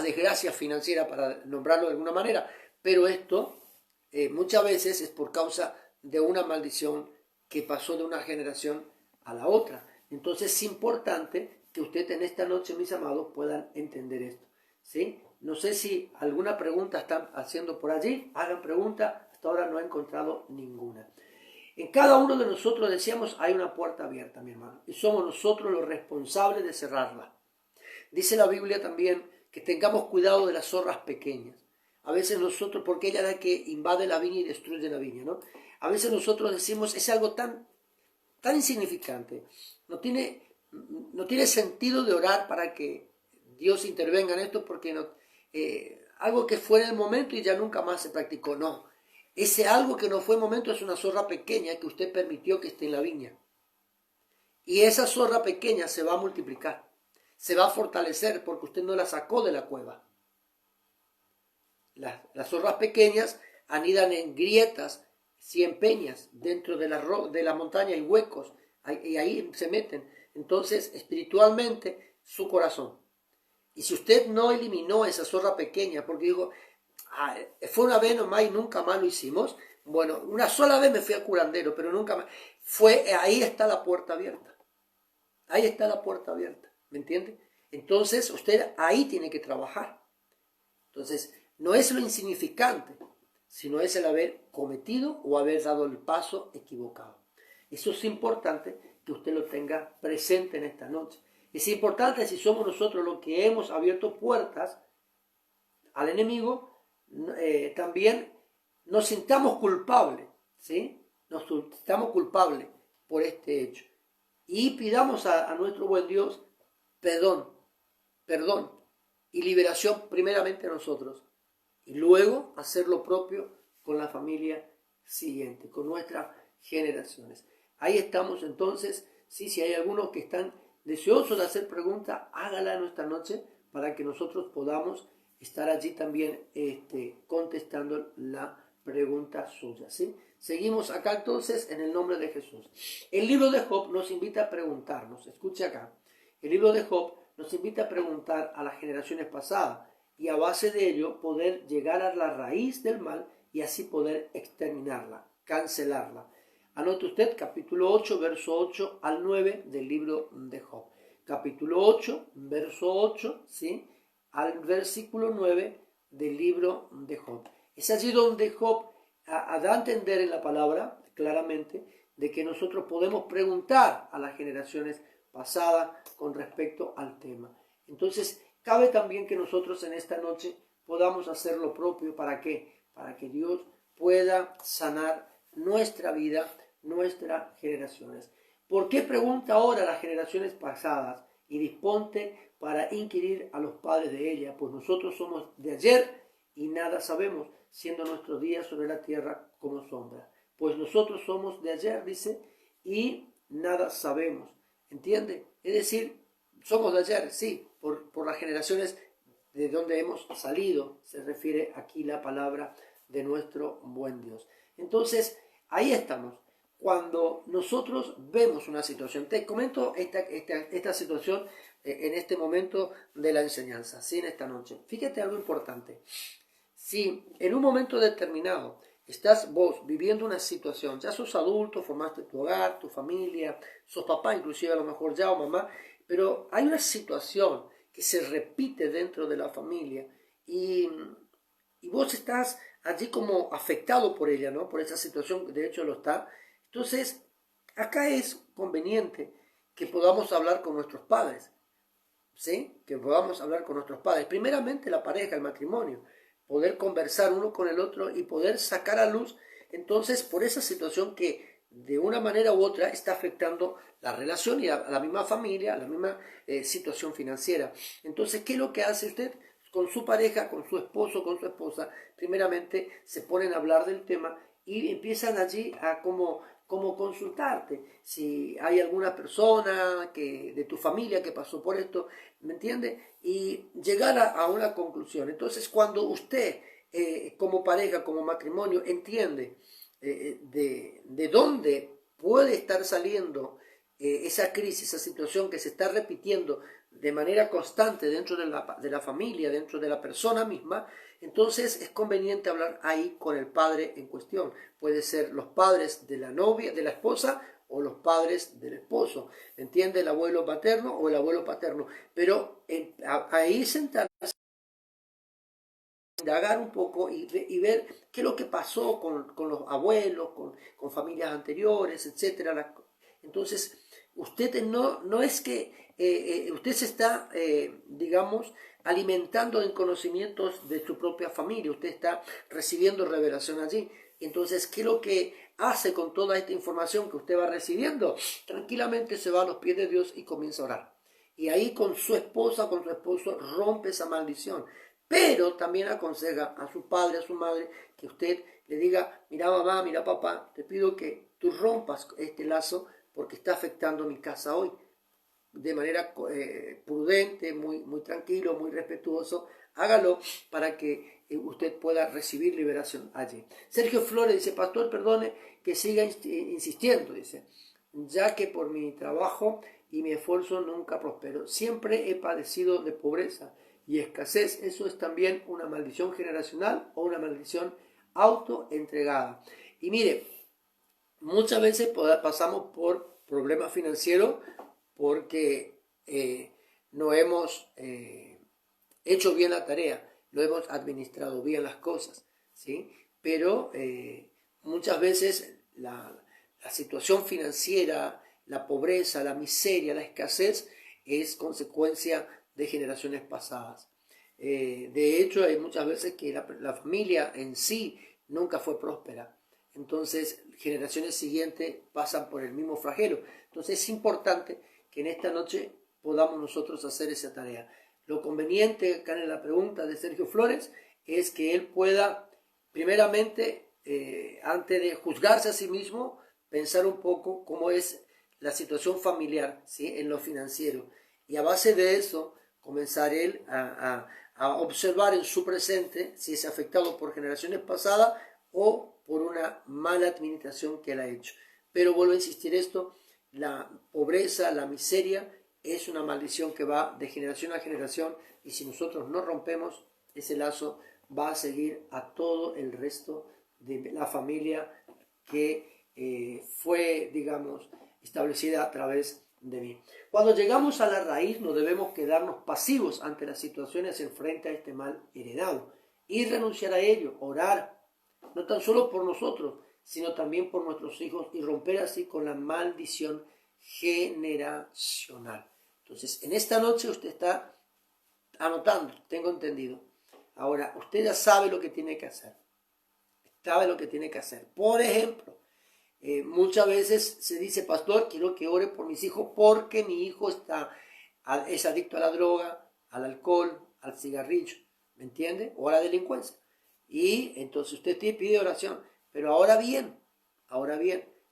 desgracia financiera, para nombrarlo de alguna manera. Pero esto muchas veces es por causa de una maldición que pasó de una generación a la otra. Entonces es importante que usted en esta noche, mis amados, puedan entender esto, ¿sí? No sé si alguna pregunta están haciendo por allí. Hagan pregunta. Hasta ahora no he encontrado ninguna. En cada uno de nosotros, decíamos, hay una puerta abierta, mi hermano, y somos nosotros los responsables de cerrarla. Dice la Biblia también que tengamos cuidado de las zorras pequeñas. A veces nosotros, porque ella es la que invade la viña y destruye la viña, ¿no? A veces nosotros decimos, es algo tan insignificante, no tiene sentido de orar para que Dios intervenga en esto, porque algo que fue en el momento y ya nunca más se practicó, no. Ese algo que no fue momento es una zorra pequeña que usted permitió que esté en la viña. Y esa zorra pequeña se va a multiplicar, se va a fortalecer porque usted no la sacó de la cueva. Las zorras pequeñas anidan en grietas, si en peñas, dentro de la montaña hay huecos, y ahí se meten. Entonces, espiritualmente, su corazón. Y si usted no eliminó esa zorra pequeña, porque digo, fue una vez nomás y nunca más lo hicimos. Bueno, una sola vez me fui al curandero, pero nunca más. Ahí está la puerta abierta. Ahí está la puerta abierta, ¿me entiende? Entonces, usted ahí tiene que trabajar. Entonces, no es lo insignificante, sino es el haber cometido o haber dado el paso equivocado. Eso es importante que usted lo tenga presente en esta noche. Es importante si somos nosotros los que hemos abierto puertas al enemigo, también nos sintamos culpables, ¿sí? Nos sintamos culpables por este hecho. Y pidamos a nuestro buen Dios perdón y liberación primeramente a nosotros. Y luego hacer lo propio con la familia siguiente, con nuestras generaciones. Ahí estamos entonces, ¿sí? Si hay algunos que están deseosos de hacer preguntas, hágala en esta noche, para que nosotros podamos estar allí también contestando la pregunta suya, ¿sí? Seguimos acá entonces en el nombre de Jesús. El libro de Job nos invita a preguntarnos, escuche acá, el libro de Job nos invita a preguntar a las generaciones pasadas y a base de ello poder llegar a la raíz del mal y así poder exterminarla, cancelarla. Anote usted capítulo 8, verso 8 al 9 del libro de Job. Capítulo 8, verso 8, ¿sí?, al versículo 9 del libro de Job. Es allí donde Job da a entender en la palabra claramente de que nosotros podemos preguntar a las generaciones pasadas con respecto al tema. Entonces, cabe también que nosotros en esta noche podamos hacer lo propio. ¿Para qué? Para que Dios pueda sanar nuestra vida, nuestras generaciones. ¿Por qué pregunta ahora a las generaciones pasadas y disponte para inquirir a los padres de ella? Pues nosotros somos de ayer y nada sabemos, siendo nuestros días sobre la tierra como sombra. Pues nosotros somos de ayer, dice, y nada sabemos. ¿Entiende? Es decir, somos de ayer, sí, por las generaciones de donde hemos salido, se refiere aquí la palabra de nuestro buen Dios. Entonces, ahí estamos. Cuando nosotros vemos una situación, te comento esta situación en este momento de la enseñanza, ¿sí?, en esta noche. Fíjate algo importante. Si en un momento determinado estás vos viviendo una situación, ya sos adulto, formaste tu hogar, tu familia, sos papá inclusive a lo mejor ya o mamá, pero hay una situación que se repite dentro de la familia y vos estás allí como afectado por ella, ¿no? Por esa situación, de hecho lo está. Entonces, acá es conveniente que podamos hablar con nuestros padres, ¿sí? Que podamos hablar con nuestros padres. Primeramente la pareja, el matrimonio, poder conversar uno con el otro y poder sacar a luz, entonces, por esa situación que de una manera u otra está afectando la relación y a la misma familia, a la misma situación financiera. Entonces, ¿qué es lo que hace usted? Con su pareja, con su esposo, con su esposa, primeramente se ponen a hablar del tema y empiezan allí a como consultarte si hay alguna persona de tu familia que pasó por esto, ¿me entiende? Y llegar a una conclusión. Entonces, cuando usted, como pareja, como matrimonio, entiende de dónde puede estar saliendo esa crisis, esa situación que se está repitiendo de manera constante dentro de la familia, dentro de la persona misma, entonces es conveniente hablar ahí con el padre en cuestión. Puede ser los padres de la novia, de la esposa, o los padres del esposo, ¿entiende? El abuelo paterno o el abuelo paterno. Pero ahí sentarse, indagar un poco y ver qué es lo que pasó con los abuelos, con familias anteriores, etcétera. Entonces, usted no es que usted se está, digamos, alimentando en conocimientos de su propia familia, usted está recibiendo revelación allí. Entonces, ¿qué es lo que hace con toda esta información que usted va recibiendo? Tranquilamente se va a los pies de Dios y comienza a orar. Y ahí con su esposa, con su esposo, rompe esa maldición. Pero también aconseja a su padre, a su madre, que usted le diga: mira mamá, mira papá, te pido que tú rompas este lazo porque está afectando mi casa hoy. De manera prudente, muy tranquilo, muy respetuoso, hágalo para que usted pueda recibir liberación allí. Sergio Flores dice: pastor, perdone que siga insistiendo, dice, ya que por mi trabajo y mi esfuerzo nunca prospero. Siempre he padecido de pobreza y escasez. Eso es también una maldición generacional o una maldición autoentregada. Y mire, muchas veces pasamos por problemas financieros porque no hemos hecho bien la tarea, no hemos administrado bien las cosas, ¿sí? Pero muchas veces la situación financiera, la pobreza, la miseria, la escasez es consecuencia de generaciones pasadas. De hecho, hay muchas veces que la familia en sí nunca fue próspera. Entonces, generaciones siguientes pasan por el mismo flagelo. Entonces, es importante que en esta noche podamos nosotros hacer esa tarea. Lo conveniente, acá en la pregunta de Sergio Flores, es que él pueda, primeramente, antes de juzgarse a sí mismo, pensar un poco cómo es la situación familiar, ¿sí?, en lo financiero. Y a base de eso, comenzar él a observar en su presente si es afectado por generaciones pasadas o por una mala administración que él ha hecho. Pero vuelvo a insistir esto, la pobreza, la miseria es una maldición que va de generación a generación, y si nosotros no rompemos ese lazo, va a seguir a todo el resto de la familia que fue, digamos, establecida a través de mí. Cuando llegamos a la raíz, no debemos quedarnos pasivos ante las situaciones enfrente a este mal heredado y renunciar a ello, orar, no tan solo por nosotros, sino también por nuestros hijos, y romper así con la maldición generacional. Entonces, en esta noche usted está anotando, tengo entendido. Ahora, usted ya sabe lo que tiene que hacer. Sabe lo que tiene que hacer. Por ejemplo, muchas veces se dice, pastor, quiero que ore por mis hijos porque mi hijo es adicto a la droga, al alcohol, al cigarrillo, ¿me entiende? O a la delincuencia. Y entonces usted pide oración. Pero ahora bien,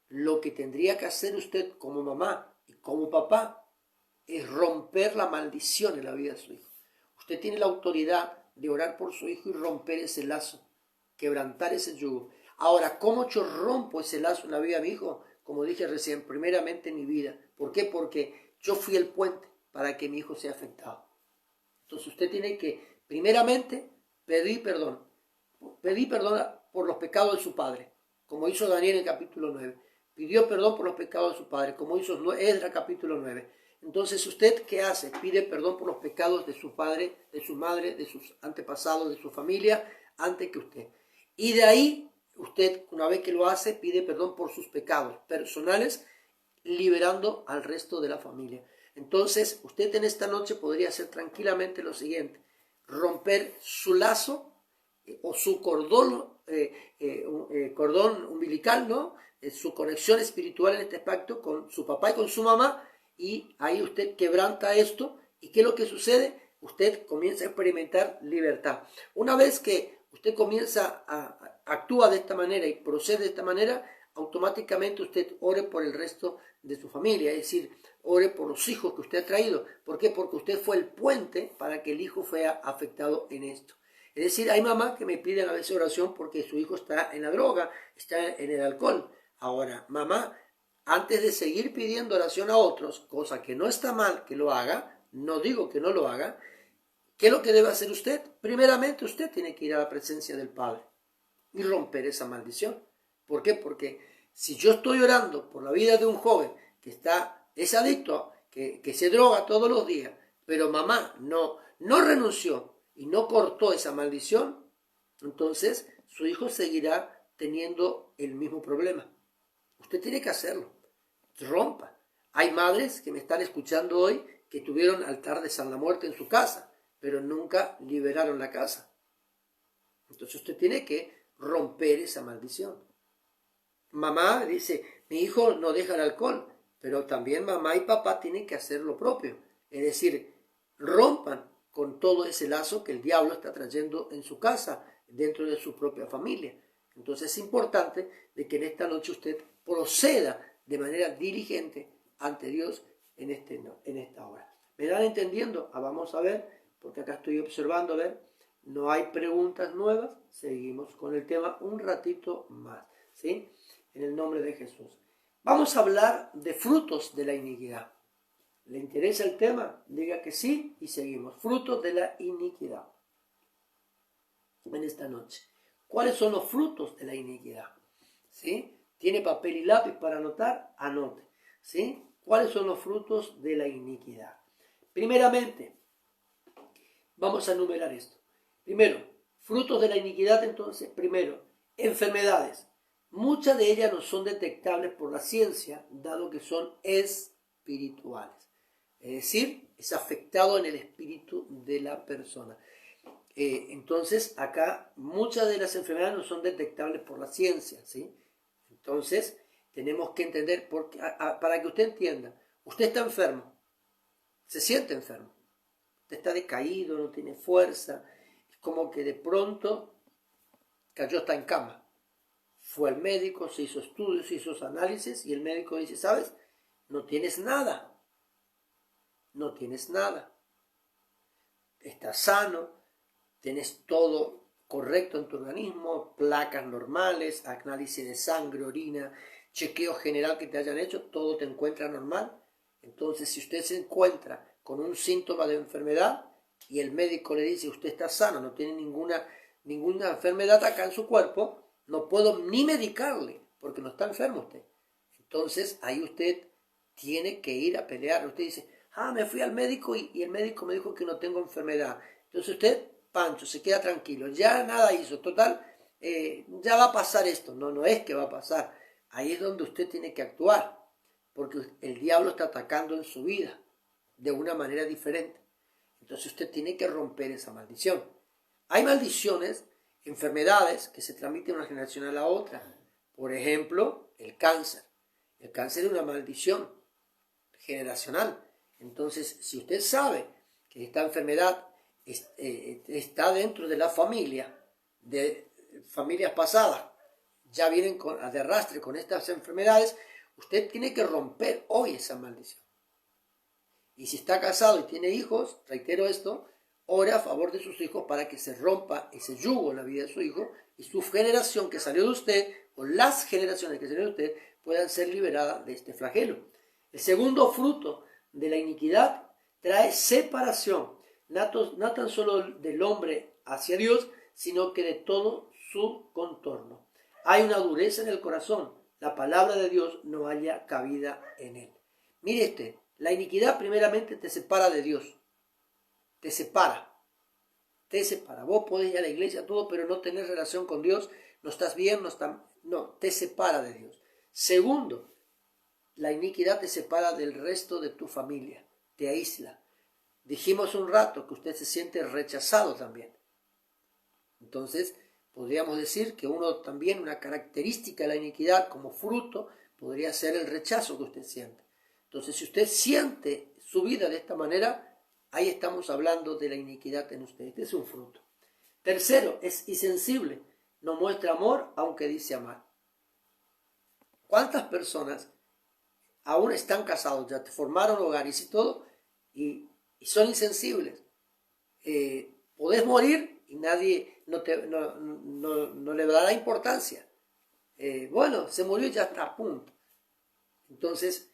lo que tendría que hacer usted como mamá y como papá es romper la maldición en la vida de su hijo. Usted tiene la autoridad de orar por su hijo y romper ese lazo, quebrantar ese yugo. Ahora, ¿cómo yo rompo ese lazo en la vida de mi hijo? Como dije recién, primeramente en mi vida. ¿Por qué? Porque yo fui el puente para que mi hijo sea afectado. Entonces usted tiene que, primeramente, pedir perdón por los pecados de su padre, como hizo Daniel en el capítulo 9. Pidió perdón por los pecados de su padre, como hizo Esdras capítulo 9. Entonces, ¿usted qué hace? Pide perdón por los pecados de su padre, de su madre, de sus antepasados, de su familia, antes que usted. Y de ahí, usted, una vez que lo hace, pide perdón por sus pecados personales, liberando al resto de la familia. Entonces, usted en esta noche podría hacer tranquilamente lo siguiente: romper su lazo o su cordón umbilical, ¿no? Su conexión espiritual en este pacto con su papá y con su mamá, y ahí usted quebranta esto. ¿Y qué es lo que sucede? Usted comienza a experimentar libertad. Una vez que usted comienza actúa de esta manera y procede de esta manera, automáticamente usted ore por el resto de su familia, es decir, ore por los hijos que usted ha traído. ¿Por qué? Porque usted fue el puente para que el hijo fuera afectado en esto. Es decir, hay mamás que me piden a veces oración porque su hijo está en la droga, está en el alcohol. Ahora, mamá, antes de seguir pidiendo oración a otros, cosa que no está mal que lo haga, no digo que no lo haga, ¿qué es lo que debe hacer usted? Primeramente, usted tiene que ir a la presencia del Padre y romper esa maldición. ¿Por qué? Porque si yo estoy orando por la vida de un joven que es adicto, que se droga todos los días, pero mamá no renunció y no cortó esa maldición, entonces su hijo seguirá teniendo el mismo problema. Usted tiene que hacerlo. Rompa. Hay madres que me están escuchando hoy que tuvieron altar de San la Muerte en su casa, pero nunca liberaron la casa. Entonces usted tiene que romper esa maldición. Mamá dice, mi hijo no deja el alcohol, pero también mamá y papá tienen que hacer lo propio. Es decir, rompan con todo ese lazo que el diablo está trayendo en su casa, dentro de su propia familia. Entonces es importante de que en esta noche usted proceda de manera diligente ante Dios en esta hora. ¿Me dan entendiendo? Vamos a ver, porque acá estoy observando, a ver, no hay preguntas nuevas, seguimos con el tema un ratito más, ¿sí? En el nombre de Jesús. Vamos a hablar de frutos de la iniquidad. ¿Le interesa el tema? Diga que sí y seguimos. Frutos de la iniquidad. En esta noche. ¿Cuáles son los frutos de la iniquidad? ¿Sí? ¿Tiene papel y lápiz para anotar? Anote. ¿Sí? ¿Cuáles son los frutos de la iniquidad? Primeramente, vamos a enumerar esto. Primero, frutos de la iniquidad, entonces, primero, enfermedades. Muchas de ellas no son detectables por la ciencia, dado que son espirituales. Es decir, es afectado en el espíritu de la persona. Entonces, acá muchas de las enfermedades no son detectables por la ciencia, ¿sí? Entonces, tenemos que entender, para que usted entienda, usted está enfermo, se siente enfermo, usted está decaído, no tiene fuerza, es como que de pronto cayó hasta en cama. Fue al médico, se hizo estudios, se hizo análisis y el médico dice, ¿sabes? No tienes nada. No tienes nada. estás sano, tenés todo correcto en tu organismo, placas normales, análisis de sangre, orina, chequeo general que te hayan hecho, todo te encuentra normal. Entonces, si usted se encuentra con un síntoma de enfermedad y el médico le dice usted está sano, no tiene ninguna enfermedad acá en su cuerpo, no puedo ni medicarle porque no está enfermo usted. Entonces, ahí usted tiene que ir a pelear. Usted dice, me fui al médico y el médico me dijo que no tengo enfermedad. Entonces usted, Pancho, se queda tranquilo, ya nada hizo, total, ya va a pasar esto. No, no es que va a pasar. Ahí es donde usted tiene que actuar, porque el diablo está atacando en su vida de una manera diferente. Entonces usted tiene que romper esa maldición. Hay maldiciones, enfermedades que se transmiten de una generación a la otra. Por ejemplo, el cáncer. El cáncer es una maldición generacional. Entonces, si usted sabe que esta enfermedad está dentro de la familia, de familias pasadas, ya vienen de arrastre con estas enfermedades, usted tiene que romper hoy esa maldición. Y si está casado y tiene hijos, reitero esto, ore a favor de sus hijos para que se rompa ese yugo en la vida de su hijo y su generación que salió de usted, o las generaciones que salieron de usted, puedan ser liberadas de este flagelo. El segundo fruto de la iniquidad trae separación, no tan solo del hombre hacia Dios, sino que de todo su contorno. Hay una dureza en el corazón, la palabra de Dios no haya cabida en él. Mire la iniquidad primeramente te separa de Dios, te separa. Vos podés ir a la iglesia, todo, pero no tenés relación con Dios, no estás bien, no, te separa de Dios. Segundo, la iniquidad te separa del resto de tu familia, te aísla. Dijimos un rato que usted se siente rechazado también. Entonces, podríamos decir que una característica de la iniquidad como fruto podría ser el rechazo que usted siente. Entonces, si usted siente su vida de esta manera, ahí estamos hablando de la iniquidad en usted. Este es un fruto. Tercero, es insensible, no muestra amor aunque dice amar. ¿Cuántas personas aún están casados, ya formaron hogares y todo, y son insensibles? Podés morir y nadie no le dará importancia. Bueno, se murió y ya está, a punto. Entonces,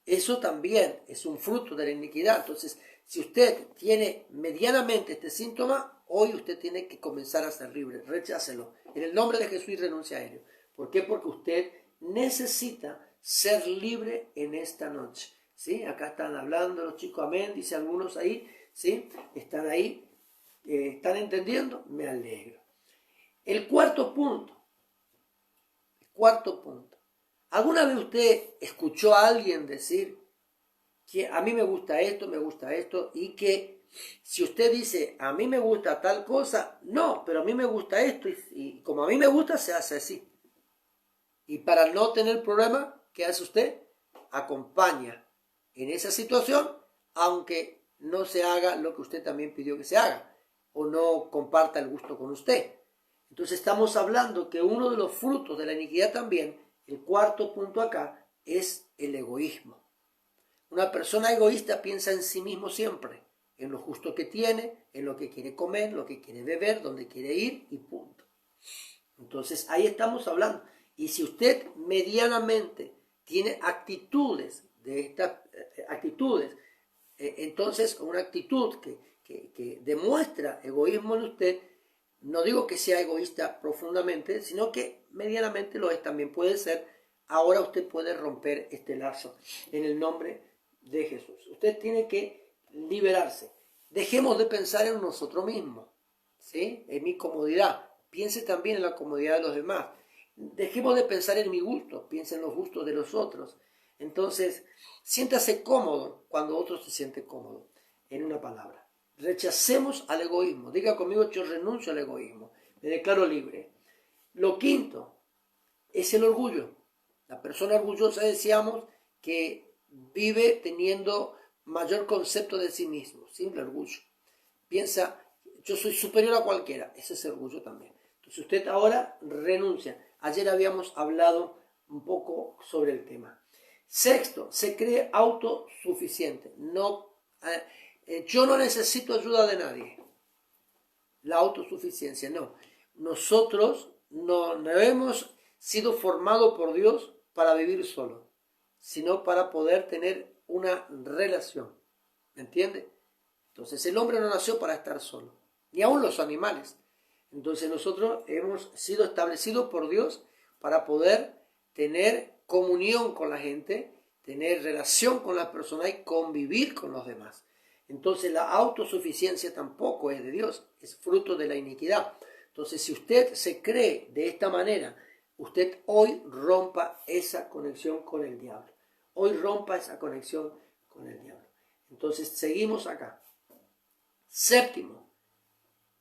eso también es un fruto de la iniquidad. Entonces, si usted tiene medianamente este síntoma, hoy usted tiene que comenzar a ser libre. Rechácelo. En el nombre de Jesús y renuncia a ello. ¿Por qué? Porque usted necesita ser libre en esta noche. ¿Sí? Acá están hablando los chicos, amén, dice algunos ahí. ¿Sí? Están ahí. ¿Están entendiendo? Me alegro. El cuarto punto. ¿Alguna vez usted escuchó a alguien decir que a mí me gusta esto, y que si usted dice a mí me gusta tal cosa, no, pero a mí me gusta esto, y como a mí me gusta se hace así? Y para no tener problema, ¿qué hace usted? Acompaña en esa situación, aunque no se haga lo que usted también pidió que se haga, o no comparta el gusto con usted. Entonces estamos hablando que uno de los frutos de la iniquidad también, el cuarto punto acá, es el egoísmo. Una persona egoísta piensa en sí mismo siempre, en lo justo que tiene, en lo que quiere comer, lo que quiere beber, dónde quiere ir y punto. Entonces ahí estamos hablando. Y si usted medianamente tiene actitudes de estas actitudes, entonces una actitud que demuestra egoísmo en usted, no digo que sea egoísta profundamente, sino que medianamente lo es también, puede ser. Ahora usted puede romper este lazo en el nombre de Jesús. Usted tiene que liberarse. Dejemos de pensar en nosotros mismos, ¿sí? En mi comodidad. Piense también en la comodidad de los demás. Dejemos de pensar en mi gusto, piense en los gustos de los otros. Entonces, siéntase cómodo cuando otro se siente cómodo. En una palabra, rechacemos al egoísmo. Diga conmigo, yo renuncio al egoísmo. Me declaro libre. Lo quinto es el orgullo. La persona orgullosa, decíamos, que vive teniendo mayor concepto de sí mismo, simple orgullo. Piensa, yo soy superior a cualquiera. Ese es el orgullo también. Entonces usted ahora renuncia. Ayer habíamos hablado un poco sobre el tema. Sexto, se cree autosuficiente. No, yo no necesito ayuda de nadie. La autosuficiencia, no. Nosotros no hemos sido formados por Dios para vivir solos, sino para poder tener una relación. ¿Me entiende? Entonces el hombre no nació para estar solo, ni aun los animales. Entonces nosotros hemos sido establecidos por Dios para poder tener comunión con la gente, tener relación con las personas y convivir con los demás. Entonces la autosuficiencia tampoco es de Dios, es fruto de la iniquidad. Entonces si usted se cree de esta manera, usted hoy rompa esa conexión con el diablo. Hoy rompa esa conexión con el diablo. Entonces seguimos acá. Séptimo.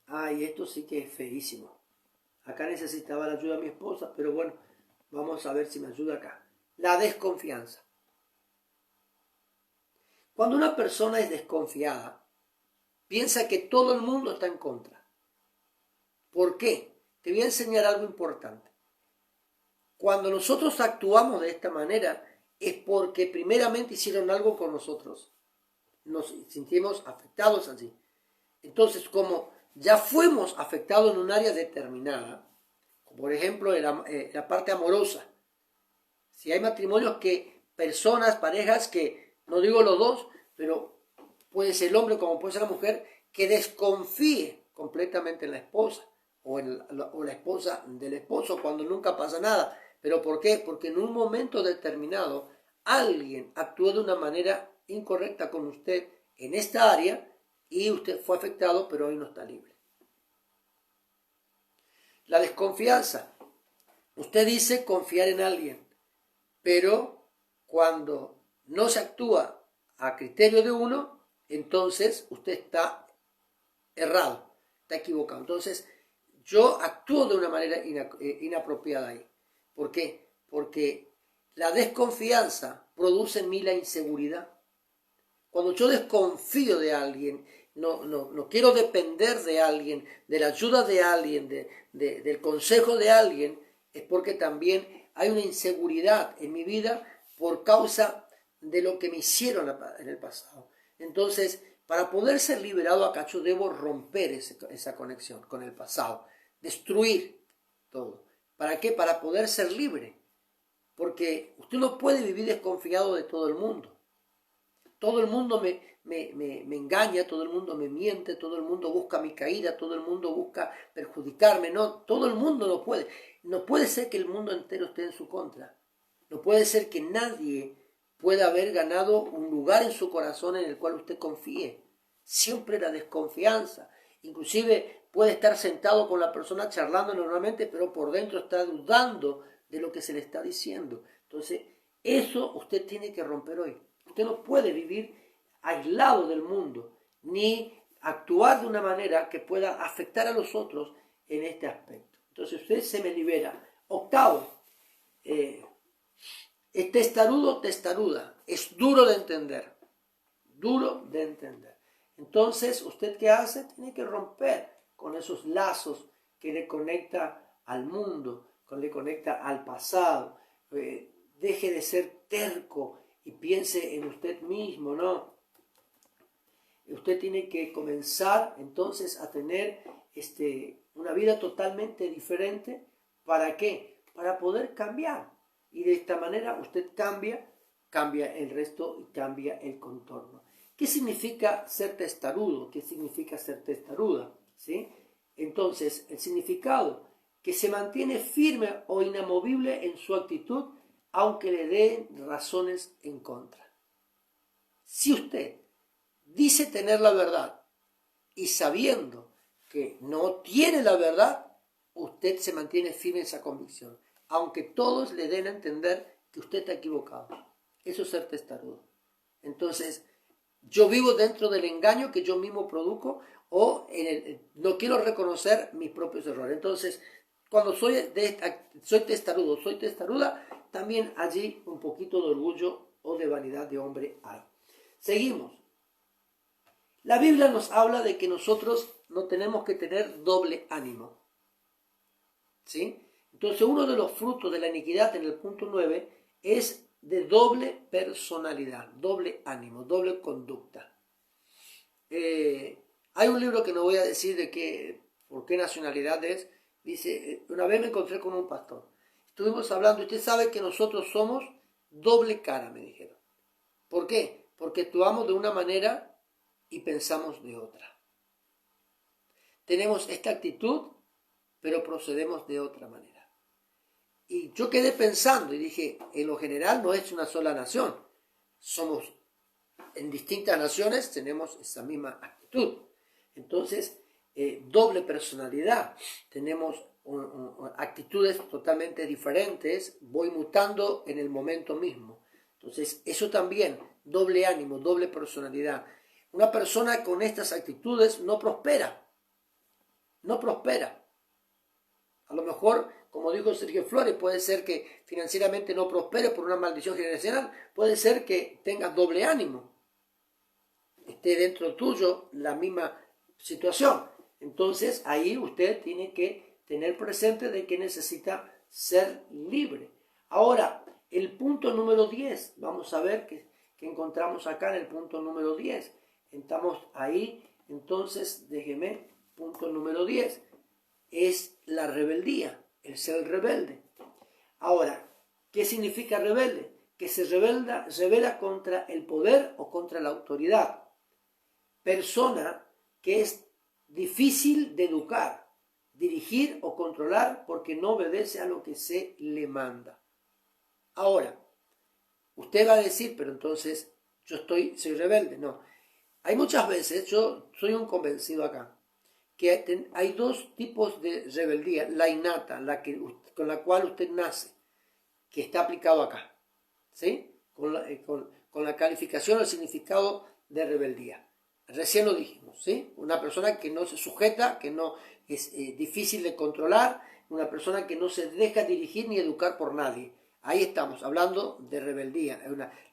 Ay, esto sí que es feísimo. Acá necesitaba la ayuda de mi esposa, pero bueno, vamos a ver si me ayuda acá. La desconfianza. Cuando una persona es desconfiada, piensa que todo el mundo está en contra. ¿Por qué? Te voy a enseñar algo importante. Cuando nosotros actuamos de esta manera, es porque primeramente hicieron algo con nosotros. Nos sentimos afectados allí. Entonces, como ya fuimos afectados en un área determinada, por ejemplo, en la parte amorosa, si hay matrimonios que, personas, parejas que, no digo los dos, pero puede ser el hombre como puede ser la mujer, que desconfíe completamente en la esposa o la esposa del esposo cuando nunca pasa nada. ¿Pero por qué? Porque en un momento determinado alguien actuó de una manera incorrecta con usted en esta área y usted fue afectado, pero hoy no está libre. La desconfianza. Usted dice confiar en alguien, pero cuando no se actúa a criterio de uno, entonces usted está errado, está equivocado. Entonces yo actúo de una manera inapropiada ahí. ¿Por qué? Porque la desconfianza produce en mí la inseguridad. Cuando yo desconfío de alguien, no quiero depender de alguien, de la ayuda de alguien, del consejo de alguien, es porque también hay una inseguridad en mi vida por causa de lo que me hicieron en el pasado. Entonces, para poder ser liberado acá, yo debo romper esa conexión con el pasado, destruir todo. ¿Para qué? Para poder ser libre. Porque usted no puede vivir desconfiado de todo el mundo. Todo el mundo me engaña, todo el mundo me miente, todo el mundo busca mi caída, todo el mundo busca perjudicarme. No, todo el mundo no puede. No puede ser que el mundo entero esté en su contra. No puede ser que nadie pueda haber ganado un lugar en su corazón en el cual usted confíe. Siempre la desconfianza. Inclusive puede estar sentado con la persona charlando normalmente, pero por dentro está dudando de lo que se le está diciendo. Entonces, eso usted tiene que romper hoy. Usted no puede vivir aislado del mundo, ni actuar de una manera que pueda afectar a los otros en este aspecto. Entonces usted se me libera. Octavo, es testarudo, testaruda. Es duro de entender. Duro de entender. Entonces, ¿usted qué hace? Tiene que romper con esos lazos que le conecta al mundo, que le conecta al pasado. Deje de ser terco y piense en usted mismo, ¿no? Usted tiene que comenzar entonces a tener una vida totalmente diferente. ¿Para qué? Para poder cambiar. Y de esta manera usted cambia el resto y cambia el contorno. ¿Qué significa ser testarudo? ¿Qué significa ser testaruda? ¿Sí? Entonces, el significado, que se mantiene firme o inamovible en su actitud, aunque le den razones en contra. Si usted dice tener la verdad y sabiendo que no tiene la verdad, usted se mantiene firme en esa convicción, aunque todos le den a entender que usted está equivocado. Eso es ser testarudo. Entonces, yo vivo dentro del engaño que yo mismo produzco o no quiero reconocer mis propios errores. Entonces, cuando soy testarudo, soy testaruda, también allí un poquito de orgullo o de vanidad de hombre hay. Seguimos. La Biblia nos habla de que nosotros no tenemos que tener doble ánimo. ¿Sí? Entonces, uno de los frutos de la iniquidad en el punto 9 es de doble personalidad, doble ánimo, doble conducta. Hay un libro que no voy a decir de qué, por qué nacionalidad es. Dice, una vez me encontré con un pastor. Estuvimos hablando, usted sabe que nosotros somos doble cara, me dijeron. ¿Por qué? Porque actuamos de una manera y pensamos de otra. Tenemos esta actitud, pero procedemos de otra manera. Y yo quedé pensando y dije, en lo general no es una sola nación. Somos en distintas naciones, tenemos esa misma actitud. Entonces, doble personalidad, tenemos actitudes totalmente diferentes, voy mutando en el momento mismo. Entonces, eso también, doble ánimo, doble personalidad. Una persona con estas actitudes no prospera, no prospera. A lo mejor, como dijo Sergio Flores, puede ser que financieramente no prospere por una maldición generacional, puede ser que tengas doble ánimo, esté dentro tuyo la misma situación. Entonces ahí usted tiene que tener presente de que necesita ser libre. Ahora, el punto número 10, vamos a ver que encontramos acá en el punto número 10. Estamos ahí, entonces déjeme, punto número 10, es la rebeldía, el ser rebelde. Ahora, ¿qué significa rebelde? Que se rebela contra el poder o contra la autoridad. Persona que es difícil de educar, dirigir o controlar porque no obedece a lo que se le manda. Ahora, usted va a decir, pero entonces soy rebelde. No, hay muchas veces, yo soy un convencido acá, que hay dos tipos de rebeldía, la innata, con la cual usted nace, que está aplicado acá, ¿sí? Con la calificación o el significado de rebeldía. Recién lo dijimos, ¿sí? Una persona que no se sujeta, que no es difícil de controlar, una persona que no se deja dirigir ni educar por nadie. Ahí estamos, hablando de rebeldía,